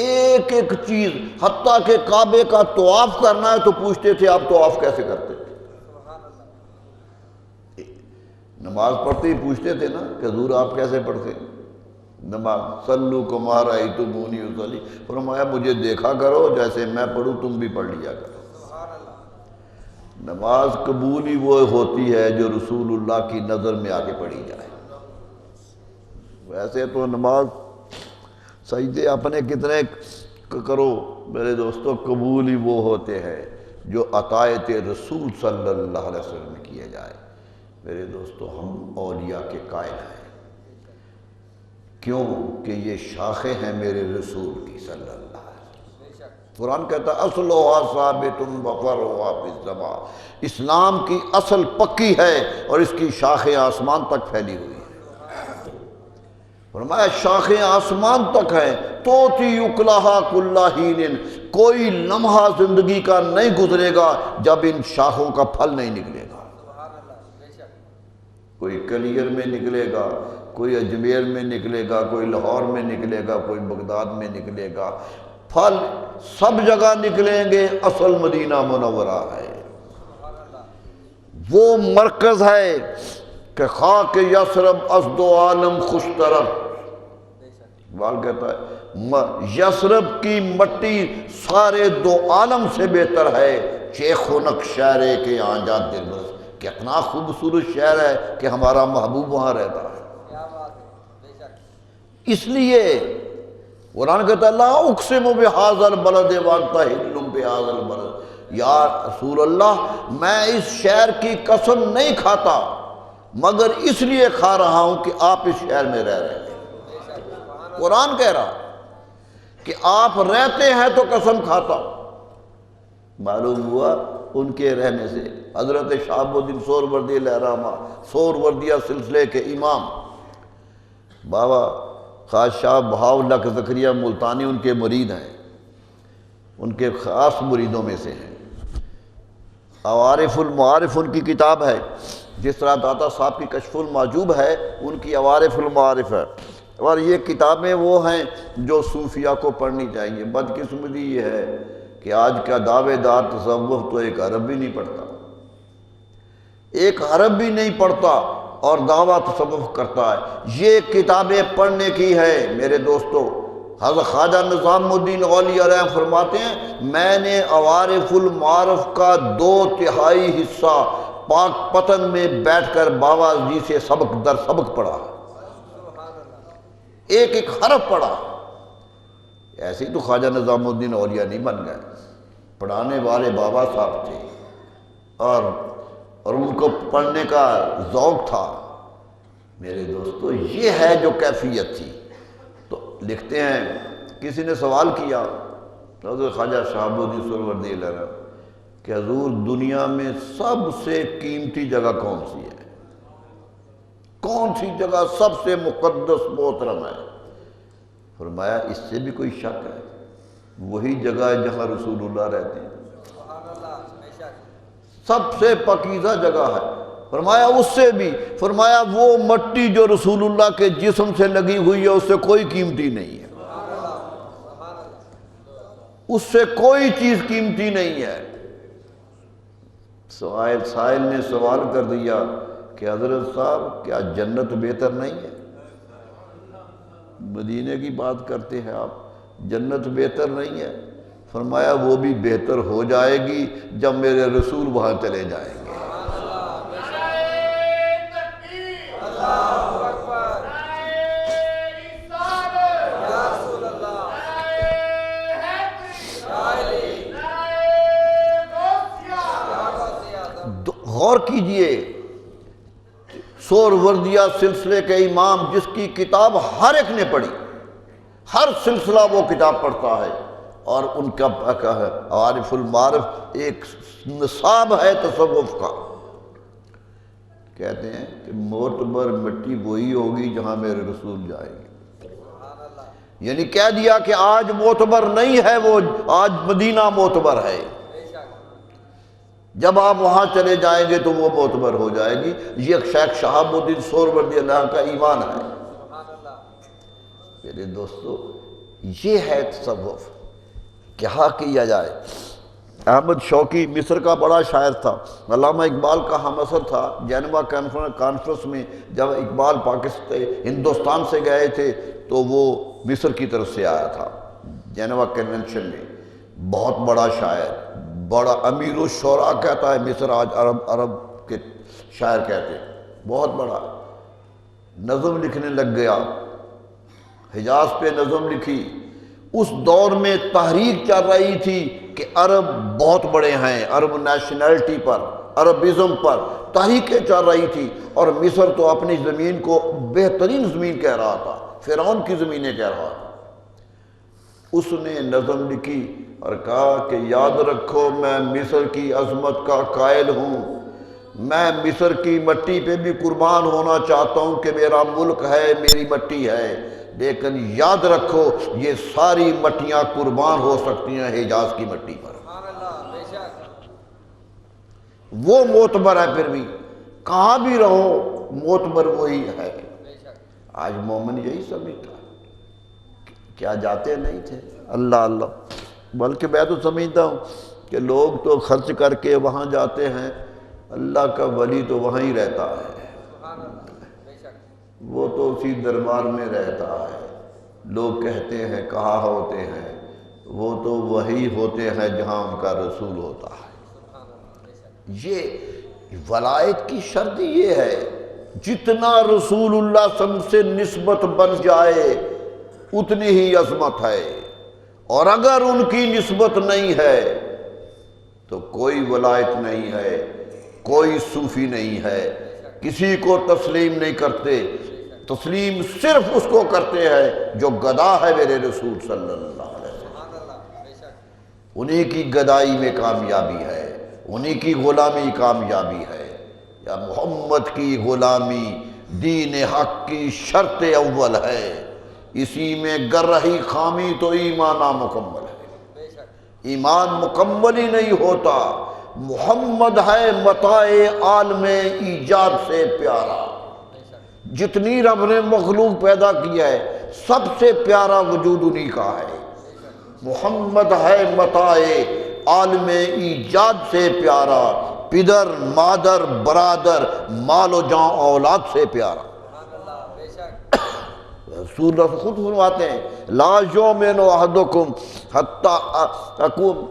ایک ایک چیز، حتیٰ کہ کعبے کا طواف کرنا ہے تو پوچھتے تھے آپ طواف کیسے کرتے تھے۔ نماز پڑھتے ہی پوچھتے تھے نا کہ حضور آپ کیسے پڑھتے ہیں نماز، صلو کما رأیتمونی اصلی، فرمایا مجھے دیکھا کرو جیسے میں پڑھوں تم بھی پڑھ لیا کرو۔ نماز قبول ہی وہ ہوتی ہے جو رسول اللہ کی نظر میں آگے پڑھی جائے۔ ویسے تو نماز سجدے اپنے کتنے کرو میرے دوستو، قبول ہی وہ ہوتے ہیں جو اطاعت رسول صلی اللہ علیہ وسلم میں کیے جائے۔ میرے دوستو ہم اولیاء کے قائل ہیں، کیوں کہ یہ شاخیں ہیں میرے رسول کی صلی اللہ علیہ وسلم۔ قرآن کہتا ہے اصلھا ثابت وفرعھا فی السماء، اسلام کی اصل پکی ہے اور اس کی شاخیں آسمان تک پھیلی ہوئی ہیں۔ فرمایا شاخیں آسمان تک ہیں، توتی اکلھا کل حین، کوئی لمحہ زندگی کا نہیں گزرے گا جب ان شاخوں کا پھل نہیں نکلے گا۔ کوئی کلیئر میں نکلے گا، کوئی اجمیر میں نکلے گا، کوئی لاہور میں نکلے گا، کوئی بغداد میں نکلے گا، پھل سب جگہ نکلیں گے، اصل مدینہ منورہ ہے، وہ مرکز ہے کہ خاک یثرب از دو عالم خوش طرف۔ اقبال کہتا ہے یثرب کی مٹی سارے دو عالم سے بہتر ہے، چیخ و نقشہر کے آنجا دل برس۔ کتنا خوبصورت شہر ہے کہ ہمارا محبوب وہاں رہتا ہے۔ اس لیے قرآن کہتا ہے لا اقسم بہذا البلد وانت حل بہذا البلد، یا رسول اللہ میں اس شہر کی قسم نہیں کھاتا مگر اس لیے کھا رہا ہوں کہ آپ اس شہر میں رہ رہے ہیں۔ قرآن کہہ رہا کہ آپ رہتے ہیں تو قسم کھاتا ہوں۔ معلوم ہوا ان کے رہنے سے حضرت شہاب الدین سہروردی لہرامہ، سہروردیہ سلسلے کے امام بابا خواجہ شاہ بہاؤاللہ کے زکریہ ملتانی ان کے مرید ہیں، ان کے خاص مریدوں میں سے ہیں۔ عوارف المعارف ان کی کتاب ہے، جس طرح داتا صاحب کی کشف المعجوب ہے، ان کی عوارف المعارف ہے، اور یہ کتابیں وہ ہیں جو صوفیہ کو پڑھنی چاہیے۔ بدقسمتی یہ ہے کہ آج کا دعوے دار تصوف تو ایک عرب بھی نہیں پڑھتا، ایک عرب بھی نہیں پڑھتا اور دعویٰ تصوف کرتا ہے۔ یہ کتابیں پڑھنے کی ہے میرے دوستو۔ حضرت خواجہ نظام الدین اولیاء علیہ فرماتے ہیں میں نے عوارف المعارف کا 2/3 حصہ پاک پتن میں بیٹھ کر بابا جی سے سبق در سبق پڑھا، ایک ایک حرف پڑھا۔ ایسے ہی تو خواجہ نظام الدین اولیاء نہیں بن گئے، پڑھانے والے بابا صاحب تھے اور ان کو پڑھنے کا ذوق تھا۔ میرے دوستو یہ ہے جو کیفیت تھی۔ تو لکھتے ہیں کسی نے سوال کیا حضرت خواجہ شہاب الدین سہروردی علیہ کہ حضور دنیا میں سب سے قیمتی جگہ کون سی ہے، کون سی جگہ سب سے مقدس محترم ہے؟ فرمایا اس سے بھی کوئی شک ہے، وہی جگہ ہے جہاں رسول اللہ رہتے ہیں، سب سے پاکیزہ جگہ ہے۔ فرمایا اس سے بھی، فرمایا وہ مٹی جو رسول اللہ کے جسم سے لگی ہوئی ہے اس سے کوئی قیمتی نہیں ہے، اس سے کوئی چیز قیمتی نہیں ہے۔ سائل نے سوال کر دیا کہ حضرت صاحب کیا جنت بہتر نہیں ہے؟ مدینے کی بات کرتے ہیں آپ، جنت بہتر نہیں ہے؟ فرمایا وہ بھی بہتر ہو جائے گی جب میرے رسول وہاں چلے جائیں گے۔ غور کیجئے سہروردیہ سلسلے کے امام جس کی کتاب ہر ایک نے پڑھی، ہر سلسلہ وہ کتاب پڑھتا ہے، اور ان کا عوارف المعارف ایک نصاب ہے تصوف کا۔ کہتے ہیں کہ معتبر مٹی وہی ہوگی جہاں میرے رسول جائیں گے، یعنی کہہ دیا کہ آج معتبر نہیں ہے وہ، آج مدینہ معتبر ہے، جب آپ وہاں چلے جائیں گے تو وہ معتبر ہو جائے گی۔ یہ شیخ شہاب الدین سہروردی اللہ کا ایمان ہے۔ میرے دوستو یہ ہے تصوف، کیا کیا جائے۔ احمد شوقی مصر کا بڑا شاعر تھا، علامہ اقبال کا ہم اثر تھا۔ جنیوا کانفرنس میں جب اقبال پاکستان ہندوستان سے گئے تھے تو وہ مصر کی طرف سے آیا تھا جنیوا کنونشن میں۔ بہت بڑا شاعر، بڑا امیر الشعراء کہتا ہے مصر آج، عرب کے شاعر کہتے ہیں، بہت بڑا۔ نظم لکھنے لگ گیا، حجاز پہ نظم لکھی۔ اس دور میں تحریک چل رہی تھی کہ عرب بہت بڑے ہیں، عرب نیشنلٹی پر، عربزم پر تحریکیں چل رہی تھی، اور مصر تو اپنی زمین کو بہترین زمین کہہ رہا تھا، فرعون کی زمینیں کہہ رہا تھا۔ اس نے نظم لکھی اور کہا کہ یاد رکھو میں مصر کی عظمت کا قائل ہوں، میں مصر کی مٹی پہ بھی قربان ہونا چاہتا ہوں کہ میرا ملک ہے، میری مٹی ہے، لیکن یاد رکھو یہ ساری مٹیاں قربان ہو سکتی ہیں حجاز کی مٹی پر۔ وہ معتبر ہے، پھر بھی کہاں بھی رہو معتبر وہی ہے۔ آج مومن یہی سمجھتا ہے، کیا جاتے نہیں تھے؟ اللہ اللہ، بلکہ میں تو سمجھتا ہوں کہ لوگ تو خرچ کر کے وہاں جاتے ہیں، اللہ کا ولی تو وہاں ہی رہتا ہے، وہ تو اسی دربار میں رہتا ہے۔ لوگ کہتے ہیں کہاں ہوتے ہیں، وہ تو وہی ہوتے ہیں جہاں ان کا رسول ہوتا ہے۔ یہ ولایت کی شرط یہ ہے، جتنا رسول اللہ صلی اللہ علیہ وسلم سے نسبت بن جائے اتنی ہی عظمت ہے، اور اگر ان کی نسبت نہیں ہے تو کوئی ولایت نہیں ہے، کوئی صوفی نہیں ہے، کسی کو تسلیم نہیں کرتے۔ تسلیم صرف اس کو کرتے ہیں جو گدا ہے میرے رسول صلی اللہ علیہ وسلم، انہی کی گدائی میں کامیابی ہے، انہی کی غلامی کامیابی ہے۔ یا محمد کی غلامی دین حق کی شرط اول ہے، اسی میں گر رہی خامی تو ایمان نامکمل ہے، ایمان مکمل ہی نہیں ہوتا۔ محمد ہے متاع عالم ایجاد سے پیارا، جتنی رب نے مخلوق پیدا کیا ہے سب سے پیارا وجود انہی کا ہے۔ محمد ہے متاع عالم ایجاد سے پیارا، پدر مادر برادر مال و جان اولاد سے پیارا۔ رسول اللہ خود فرماتے ہیں لا یؤمن احدکم حتی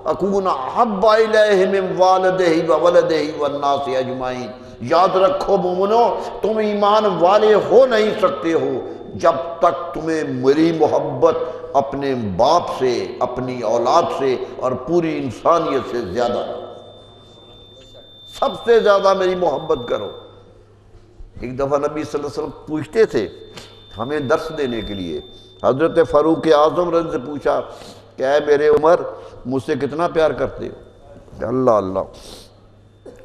اکون احب الیہ من والدہ وولدہ والناس اجمعین۔ یاد رکھو مومنو، تم ایمان والے ہو نہیں سکتے ہو جب تک تمہیں میری محبت اپنے باپ سے، اپنی اولاد سے اور پوری انسانیت سے زیادہ، سب سے زیادہ میری محبت کرو۔ ایک دفعہ نبی صلی اللہ علیہ وسلم پوچھتے تھے ہمیں درس دینے کے لیے، حضرت فاروق اعظم رضی اللہ عنہ سے پوچھا کہ اے میرے عمر، مجھ سے کتنا پیار کرتے ہو؟ اللہ اللہ،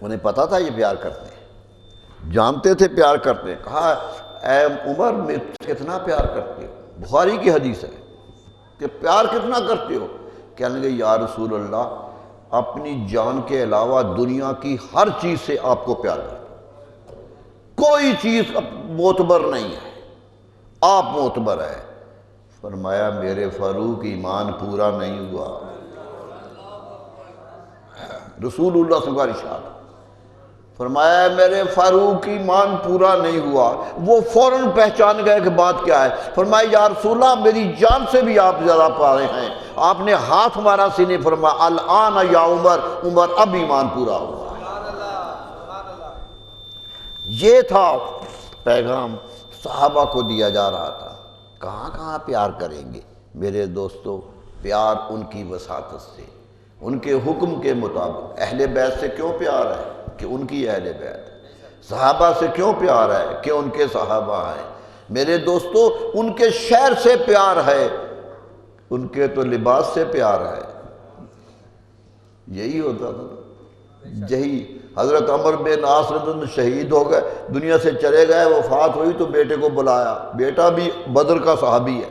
انہیں پتا تھا یہ پیار کرتے ہیں، جانتے تھے پیار کرتے ہیں۔ کہا اے عمر، میں کتنا پیار کرتے ہو؟ بخاری کی حدیث ہے کہ پیار کتنا کرتے ہو؟ کہنے لگے یا رسول اللہ، اپنی جان کے علاوہ دنیا کی ہر چیز سے آپ کو پیار کرتا ہوں، کوئی چیز معتبر نہیں ہے، آپ معتبر ہے۔ فرمایا میرے فاروق ایمان پورا نہیں ہوا۔ رسول اللہ صلی اللہ علیہ وسلم فرمایا میرے فاروق ایمان پورا نہیں ہوا۔ وہ فوراً پہچان گئے کہ بات کیا ہے۔ فرمایا یا رسول اللہ، میری جان سے بھی آپ زیادہ پیارے ہیں۔ آپ نے ہاتھ مارا سینے، فرمایا الآن یا عمر، عمر اب ایمان پورا ہوا۔ یہ تھا پیغام صحابہ کو دیا جا رہا تھا۔ کہاں کہاں پیار کریں گے میرے دوستو؟ پیار ان کی وساطت سے، ان کے حکم کے مطابق۔ اہل بیت سے کیوں پیار ہے؟ کہ ان کی اہل بیت۔ صحابہ سے کیوں پیار ہے؟ کہ ان کے صحابہ ہیں۔ میرے دوستو، ان کے شہر سے پیار ہے، ان کے تو لباس سے پیار ہے۔ یہی ہوتا تھا، یہی حضرت عمر بن عاص رضی اللہ عنہ شہید ہو گئے، دنیا سے چلے گئے، وفات ہوئی تو بیٹے کو بلایا، بیٹا بھی بدر کا صحابی ہے،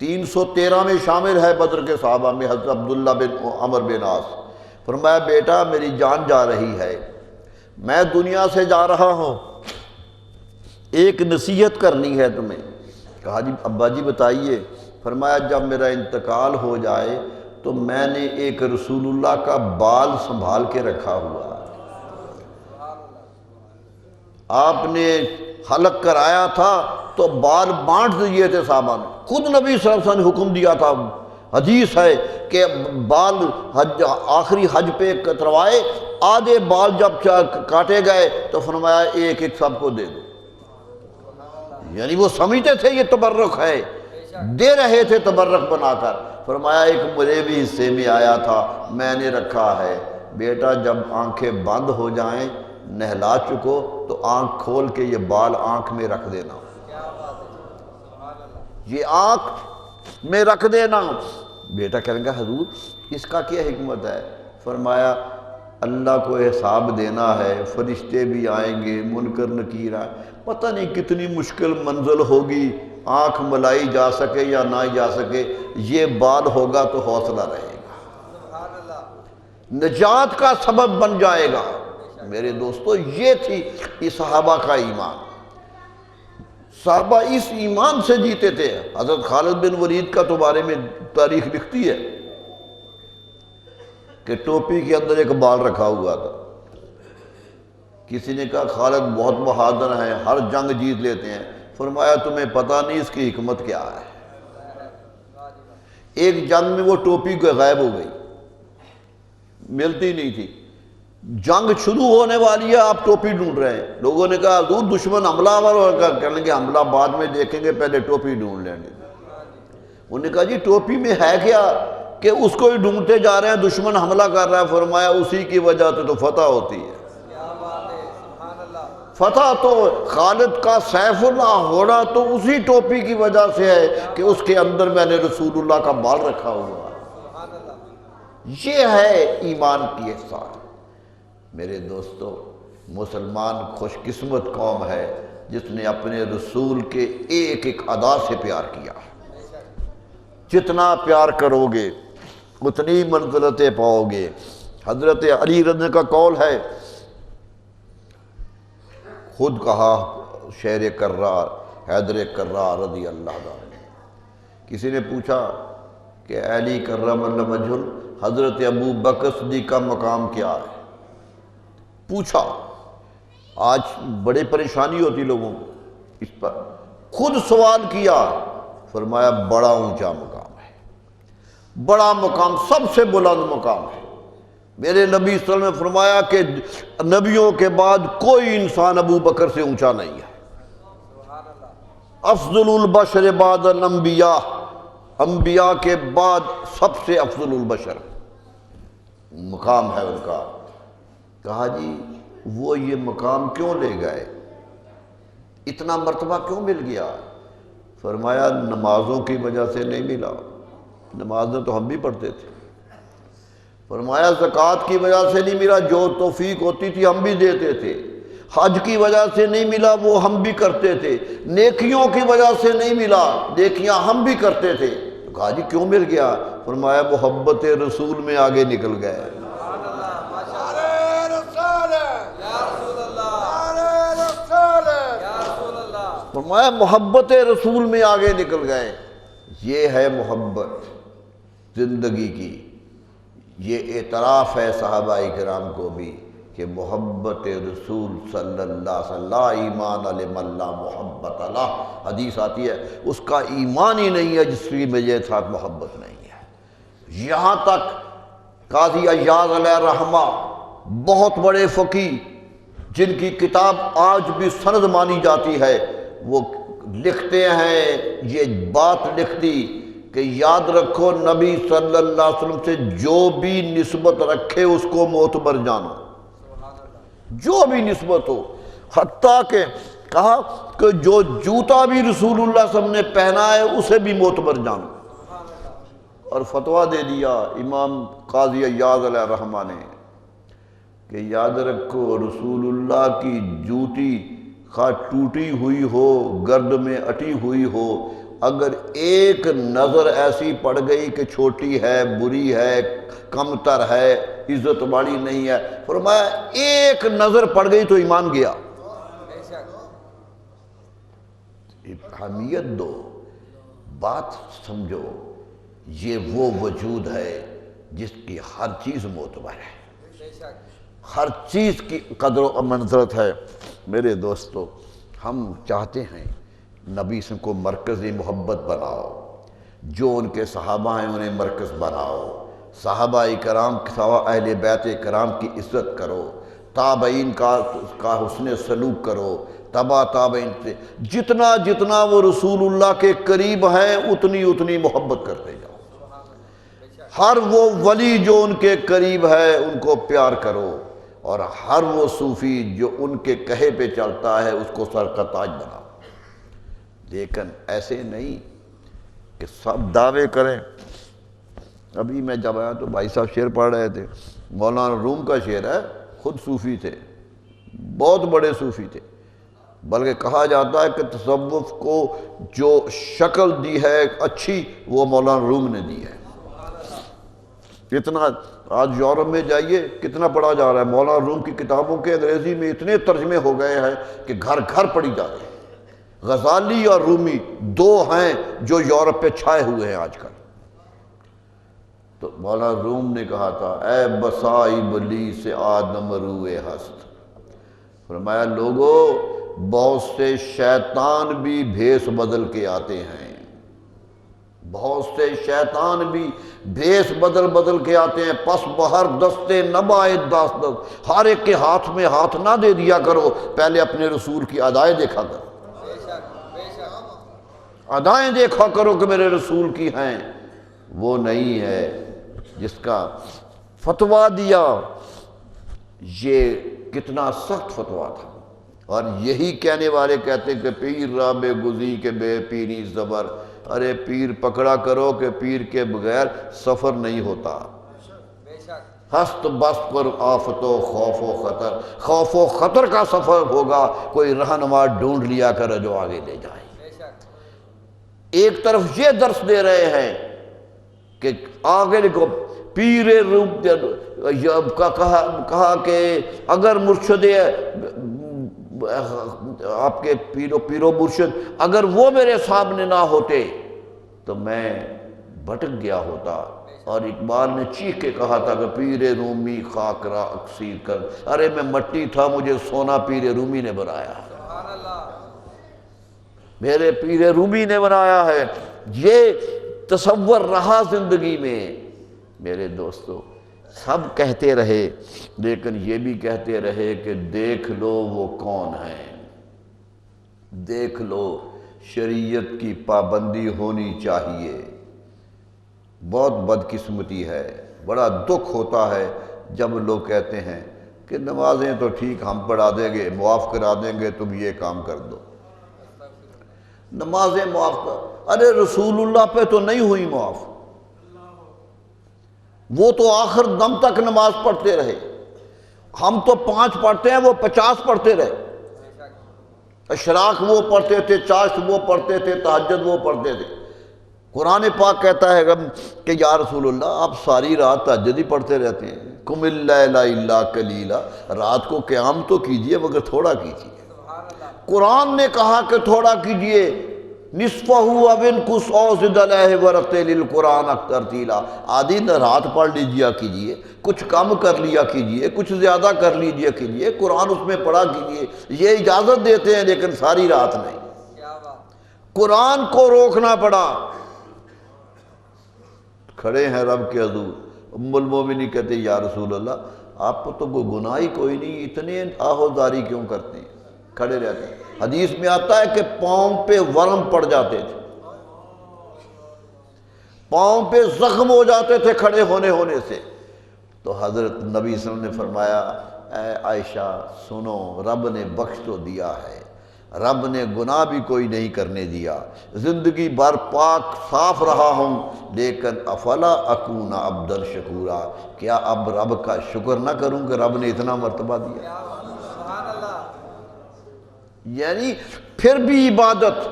313 میں شامل ہے بدر کے صحابہ میں حضرت عبداللہ بن عمر بن عاص۔ فرمایا بیٹا میری جان جا رہی ہے، میں دنیا سے جا رہا ہوں، ایک نصیحت کرنی ہے تمہیں۔ کہا جی ابا جی بتائیے۔ فرمایا جب میرا انتقال ہو جائے تو میں نے ایک رسول اللہ کا بال سنبھال کے رکھا ہوا، آپ نے حلق کرایا تھا تو بال بانٹ دیے تھے صحابہ نے، خود نبی صلی اللہ علیہ وسلم نے حکم دیا تھا۔ حدیث ہے کہ بال آخری حج پہ کتروائے، آدھے بال جب کاٹے گئے تو فرمایا ایک ایک سب کو دے دو، یعنی وہ سمجھتے تھے یہ تبرک ہے، دے رہے تھے تبرک بنا کر۔ فرمایا ایک مجھے بھی حصے میں آیا تھا، میں نے رکھا ہے، بیٹا جب آنکھیں بند ہو جائیں نہلا چکو تو آنکھ کھول کے یہ بال آنکھ میں رکھ دینا، یہ آنکھ میں رکھ دینا۔ بیٹا کہنے گا حضور اس کا کیا حکمت ہے؟ فرمایا اللہ کو حساب دینا ہے، فرشتے بھی آئیں گے، منکر نکیر آئیں، پتہ نہیں کتنی مشکل منزل ہوگی، آنکھ ملائی جا سکے یا نہ جا سکے، یہ بال ہوگا تو حوصلہ رہے گا، نجات کا سبب بن جائے گا۔ میرے دوستو یہ تھی یہ صحابہ کا ایمان. صحابہ اس ایمان سے جیتے تھے. حضرت خالد بن ولید کا تو بارے میں تاریخ لکھتی ہے کہ ٹوپی کے اندر ایک بال رکھا ہوا تھا. کسی نے کہا خالد بہت بہادر ہیں، ہر جنگ جیت لیتے ہیں. فرمایا تمہیں پتہ نہیں اس کی حکمت کیا ہے. ایک جنگ میں وہ ٹوپی غائب ہو گئی، ملتی نہیں تھی. جنگ شروع ہونے والی ہے، آپ ٹوپی ڈھونڈ رہے ہیں. لوگوں نے کہا حضور دشمن حملہ آور کہیں گے، حملہ بعد میں دیکھیں گے، پہلے ٹوپی ڈھونڈ لیں گے. انہوں نے کہا جی ٹوپی میں ہے کیا کہ اس کو ہی ڈھونڈتے جا رہے ہیں، دشمن حملہ کر رہا ہے. فرمایا اسی کی وجہ سے تو فتح ہوتی ہے. فتح تو خالد کا سیف اللہ ہونا تو اسی ٹوپی کی وجہ سے ہے کہ اس کے اندر میں نے رسول اللہ کا بال رکھا ہوا. یہ ہے ایمان کی احساس. میرے دوستو مسلمان خوش قسمت قوم ہے جس نے اپنے رسول کے ایک ایک ادا سے پیار کیا. جتنا پیار کرو گے اتنی منزلتیں پاؤ گے. حضرت علی رضی اللہ کا قول ہے، خود کہا شعر کرار حیدر کرار رضی اللہ عنہ. کسی نے پوچھا کہ علی کرم اللہ وجہہ حضرت ابو بکر صدیق کا مقام کیا ہے؟ پوچھا. آج بڑے پریشانی ہوتی لوگوں کو اس پر. خود سوال کیا، فرمایا بڑا اونچا مقام ہے، بڑا مقام، سب سے بلند مقام ہے. میرے نبی صلی اللہ علیہ وسلم نے فرمایا کہ نبیوں کے بعد کوئی انسان ابو بکر سے اونچا نہیں ہے. افضل البشر بعد الانبیاء، انبیاء کے بعد سب سے افضل البشر مقام ہے ان کا. کہا جی وہ یہ مقام کیوں لے گئے، اتنا مرتبہ کیوں مل گیا؟ فرمایا نمازوں کی وجہ سے نہیں ملا، نمازیں تو ہم بھی پڑھتے تھے. فرمایا زکوٰۃ کی وجہ سے نہیں ملا، جو توفیق ہوتی تھی ہم بھی دیتے تھے. حج کی وجہ سے نہیں ملا، وہ ہم بھی کرتے تھے. نیکیوں کی وجہ سے نہیں ملا، نیکیاں ہم بھی کرتے تھے. تو کہا جی کیوں مل گیا؟ فرمایا محبت رسول میں آگے نکل گئے. فرمایا محبت رسول میں آگے نکل گئے. یہ ہے محبت زندگی کی. یہ اعتراف ہے صحابہ کرام کو بھی کہ محبت رسول صلی اللہ علیہ وسلم لا ایمان لمن لا محبت اللہ. حدیث آتی ہے اس کا ایمان ہی نہیں ہے جس کی میرے ساتھ محبت نہیں ہے. یہاں تک قاضی ایاز علیہ الرحمہ بہت بڑے فقیہ جن کی کتاب آج بھی سند مانی جاتی ہے، وہ لکھتے ہیں، یہ بات لکھ دی کہ یاد رکھو نبی صلی اللہ علیہ وسلم سے جو بھی نسبت رکھے اس کو معتبر جانو، جو بھی نسبت ہو. حتیٰ کہ کہا کہ جو جوتا بھی رسول اللہ صلی اللہ علیہ وسلم نے پہنا ہے اسے بھی معتبر جانو. اور فتویٰ دے دیا امام قاضی ایاز علیہ الرحمہ نے کہ یاد رکھو رسول اللہ کی جوتی خواہ ٹوٹی ہوئی ہو، گرد میں اٹی ہوئی ہو، اگر ایک نظر ایسی پڑ گئی کہ چھوٹی ہے، بری ہے، کم تر ہے، عزت والی نہیں ہے، فرمایا ایک نظر پڑ گئی تو ایمان گیا. اہمیت دو، بات سمجھو. یہ وہ وجود ہے جس کی ہر چیز معتبر ہے، ہر چیز کی قدر و منزلت ہے. میرے دوستو ہم چاہتے ہیں نبی سے کو مرکزی محبت بناؤ، جو ان کے صحابہ ہیں انہیں مرکز بناؤ. صحابہ کرام کے سوا اہل بیت کرام کی عزت کرو، تابعین کا حسن سلوک کرو، تبع تابعین سے جتنا جتنا وہ رسول اللہ کے قریب ہیں اتنی محبت کرتے جاؤ. ہر وہ ولی جو ان کے قریب ہے ان کو پیار کرو، اور ہر وہ صوفی جو ان کے کہے پہ چلتا ہے اس کو سر کا تاج بناؤ. لیکن ایسے نہیں کہ سب دعوے کریں. ابھی میں جب آیا تو بھائی صاحب شعر پڑھ رہے تھے، مولانا روم کا شعر ہے، خود صوفی تھے، بہت بڑے صوفی تھے، بلکہ کہا جاتا ہے کہ تصوف کو جو شکل دی ہے اچھی وہ مولانا روم نے دی ہے. اتنا آج یورپ میں جائیے کتنا پڑھا جا رہا ہے، مولانا روم کی کتابوں کے انگریزی میں اتنے ترجمے ہو گئے ہیں کہ گھر گھر پڑھی جا رہی ہے۔ غزالی اور رومی دو ہیں جو یورپ پہ چھائے ہوئے ہیں آج کل۔ تو مولانا روم نے کہا تھا اے بسا ابلیس آدم روئے ہست، فرمایا لوگوں بہت سے شیطان بھی بھیس بدل کے آتے ہیں، بہت سے شیطان بھی بھیس بدل کے آتے ہیں، پس بہر دستے نبائے دست دست، ہر ایک کے ہاتھ میں ہاتھ نہ دے دیا کرو، پہلے اپنے رسول کی ادائیں دیکھا کرو، ادائیں دیکھا کرو کہ میرے رسول کی ہیں۔ وہ نہیں ہے جس کا فتویٰ دیا، یہ کتنا سخت فتویٰ تھا، اور یہی کہنے والے کہتے کہ پیر راہ بے گزی کے بے پیری زبر، ارے پیر پکڑا کرو کہ پیر کے بغیر سفر نہیں ہوتا، ہست بست پر آفت و خوف و خطر، خوف و خطر کا سفر ہوگا، کوئی رہنما ڈھونڈ لیا کر جو آگے لے جائے۔ ایک طرف یہ درس دے رہے ہیں کہ آگے لکھو، پیر روم کا کہا کہ اگر مرشد آپ کے پیرو مرشد اگر وہ میرے سامنے نہ ہوتے تو میں بھٹک گیا ہوتا، اور اقبال نے چیخ کے کہا تھا کہ پیر رومی خاک را اکسیر کر، ارے میں مٹی تھا مجھے سونا پیر رومی نے بنایا، میرے پیر رومی نے بنایا ہے۔ یہ تصور رہا زندگی میں میرے دوستو، سب کہتے رہے لیکن یہ بھی کہتے رہے کہ دیکھ لو وہ کون ہیں، دیکھ لو شریعت کی پابندی ہونی چاہیے۔ بہت بدقسمتی ہے، بڑا دکھ ہوتا ہے جب لوگ کہتے ہیں کہ نمازیں تو ٹھیک ہم پڑھا دیں گے، معاف کرا دیں گے، تم یہ کام کر دو، نمازیں معاف کر، ارے رسول اللہ پہ تو نہیں ہوئی معاف، وہ تو آخر دم تک نماز پڑھتے رہے، ہم تو 5 پڑھتے ہیں وہ 50 پڑھتے رہے، اشراق وہ پڑھتے تھے، چاشت وہ پڑھتے تھے، تہجد وہ پڑھتے تھے۔ قرآن پاک کہتا ہے کہ یا رسول اللہ آپ ساری رات تہجد ہی پڑھتے رہتے ہیں، قم اللیل الا قلیلا، رات کو قیام تو کیجئے مگر تھوڑا کیجئے۔ قرآن نے کہا کہ تھوڑا کیجئے، نصفہ او انقص او زد علیہ ورتل القرآن ترتیلا، آدھی رات پڑھ لیجیا کیجئے، کچھ کم کر لیا کیجئے، کچھ زیادہ کر لیجیا کیجئے، قرآن اس میں پڑھا کیجئے، یہ اجازت دیتے ہیں لیکن ساری رات نہیں۔ قرآن کو روکنا پڑا، کھڑے ہیں رب کے حضور، ام المومنین کہتے یا رسول اللہ آپ کو تو کوئی گناہ ہی کوئی نہیں، اتنے آہوزاری کیوں کرتے ہیں، کھڑے رہتے ہیں۔ حدیث میں آتا ہے کہ پاؤں پہ ورم پڑ جاتے تھے، پاؤں پہ زخم ہو جاتے تھے کھڑے ہونے سے، تو حضرت نبی صلی اللہ علیہ وسلم نے فرمایا اے عائشہ سنو، رب نے بخش تو دیا ہے، رب نے گناہ بھی کوئی نہیں کرنے دیا، زندگی بھر پاک صاف رہا ہوں، لیکن افلا اکون عبدا شکورا، کیا اب رب کا شکر نہ کروں کہ رب نے اتنا مرتبہ دیا؟ یعنی پھر بھی عبادت،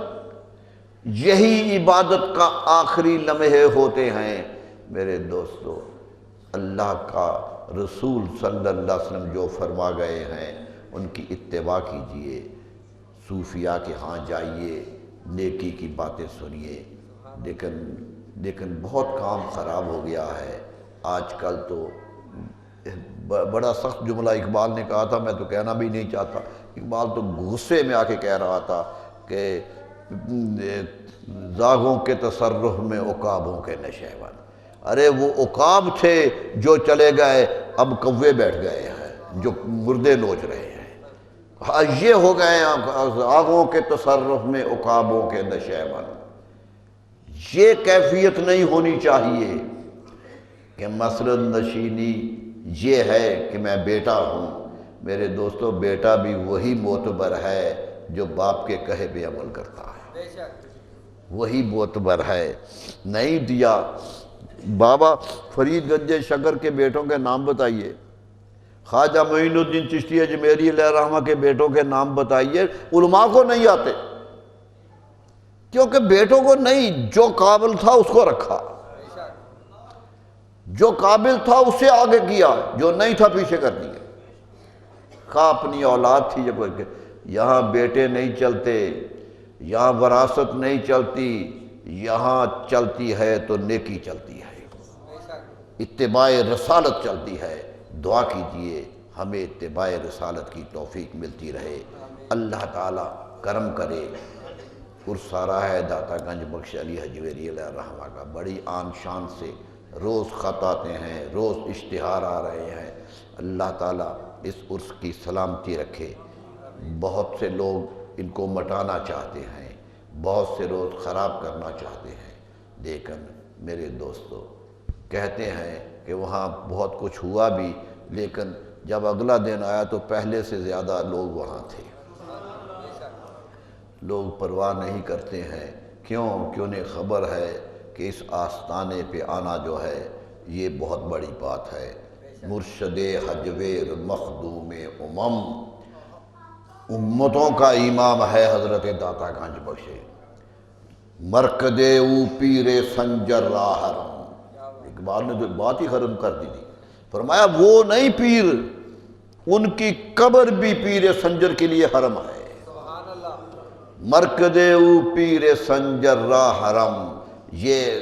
یہی عبادت کا آخری لمحے ہوتے ہیں میرے دوستو۔ اللہ کا رسول صلی اللہ علیہ وسلم جو فرما گئے ہیں ان کی اتباع کیجئے، صوفیاء کے ہاں جائیے، نیکی کی باتیں سنیے، لیکن بہت کام خراب ہو گیا ہے آج کل۔ تو بڑا سخت جملہ اقبال نے کہا تھا، میں تو کہنا بھی نہیں چاہتا، اقبال تو غصے میں آ کے کہہ رہا تھا کہ زاغوں کے تصرف میں عقابوں کے نشیون، ارے وہ عقاب تھے جو چلے گئے، اب کوے بیٹھ گئے ہیں جو مردے نوچ رہے ہیں، یہ ہو گئے زاغوں کے تصرف میں عقابوں کے نشیون۔ یہ کیفیت نہیں ہونی چاہیے کہ مسرد نشینی یہ ہے کہ میں بیٹا ہوں۔ میرے دوستو بیٹا بھی وہی معتبر ہے جو باپ کے کہے پہ عمل کرتا ہے، وہی معتبر ہے۔ نہیں دیا بابا فرید گنج شکر کے بیٹوں کے نام بتائیے، خواجہ معین الدین چشتی اجمیری علیہ الرحمہ کے بیٹوں کے نام بتائیے، علماء کو نہیں آتے، کیونکہ بیٹوں کو نہیں، جو قابل تھا اس کو رکھا۔ جو قابل تھا اسے آگے کیا، جو نہیں تھا پیچھے کر دیا۔ خواہ اپنی اولاد تھی جب یہاں بیٹے نہیں چلتے، یہاں وراثت نہیں چلتی، یہاں چلتی ہے تو نیکی چلتی ہے، اتباع رسالت چلتی ہے۔ دعا کیجئے ہمیں اتباع رسالت کی توفیق ملتی رہے، اللہ تعالیٰ کرم کرے۔ عرصہ ہے داتا گنج بخش علی حجویری علیہ الرحمہ کا، بڑی آن شان سے روز خط آتے ہیں، روز اشتہار آ رہے ہیں۔ اللہ تعالیٰ اس عرس کی سلامتی رکھے۔ بہت سے لوگ ان کو مٹانا چاہتے ہیں، بہت سے روز خراب کرنا چاہتے ہیں، لیکن میرے دوستو کہتے ہیں کہ وہاں بہت کچھ ہوا بھی، لیکن جب اگلا دن آیا تو پہلے سے زیادہ لوگ وہاں تھے۔ لوگ پرواہ نہیں کرتے ہیں، کیوں کہ انہیں خبر ہے کہ اس آستانے پہ آنا جو ہے یہ بہت بڑی بات ہے۔ مرشد حجویر مخدوم امتوں کا امام ہے حضرت داتا گنج بخش، مرکد او پیر سنجر راہرم۔ اقبال نے تو بات ہی ختم کر دی تھی، فرمایا وہ نہیں پیر، ان کی قبر بھی پیر سنجر کے لیے حرم ہے۔ مرکد او پیر سنجر را حرم، یہ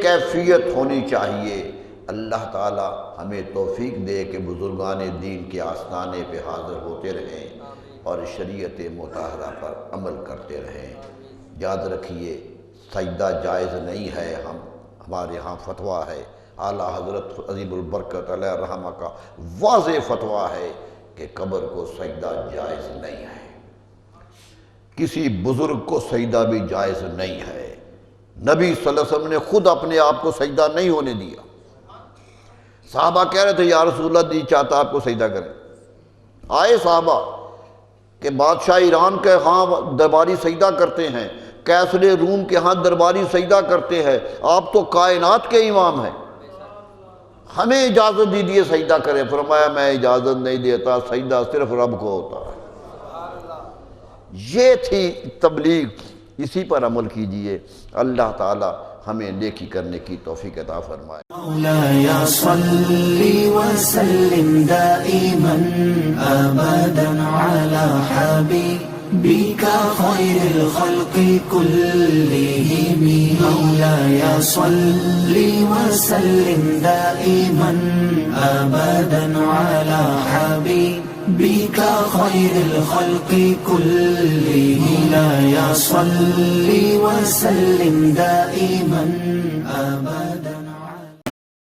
کیفیت ہونی چاہیے۔ اللہ تعالی ہمیں توفیق دے کہ بزرگان دین کے آستانے پہ حاضر ہوتے رہیں اور شریعت مطہرہ پر عمل کرتے رہیں۔ یاد رکھیے سجدہ جائز نہیں ہے، ہمارے ہاں فتویٰ ہے، اعلیٰ حضرت عظیم البرکت علیہ الرحمہ کا واضح فتویٰ ہے کہ قبر کو سجدہ جائز نہیں ہے، کسی بزرگ کو سجدہ بھی جائز نہیں ہے۔ نبی صلی اللہ علیہ وسلم نے خود اپنے آپ کو سجدہ نہیں ہونے دیا۔ صحابہ کہہ رہے تھے یا رسول اللہ نہیں چاہتا آپ کو سجدہ کریں۔ آئے صحابہ کہ بادشاہ ایران کے ہاں درباری سجدہ کرتے ہیں، کیسر روم کے ہاں درباری سجدہ کرتے ہیں، آپ تو کائنات کے امام ہیں، ہمیں اجازت دیجیے سجدہ کریں۔ فرمایا میں اجازت نہیں دیتا، سجدہ صرف رب کو ہوتا ہے۔ یہ تھی تبلیغ، اسی پر عمل کیجئے۔ اللہ تعالی ہمیں نیکی کرنے کی توفیق عطا فرمائے۔ مولاي صل وسلم دائما أبدا على حبيبك خير الخلق كلهم. مولاي صل وسلم دائما أبدا على حبيبك خير الخلق كلهم. مولاي صل وسلم دائما أبدا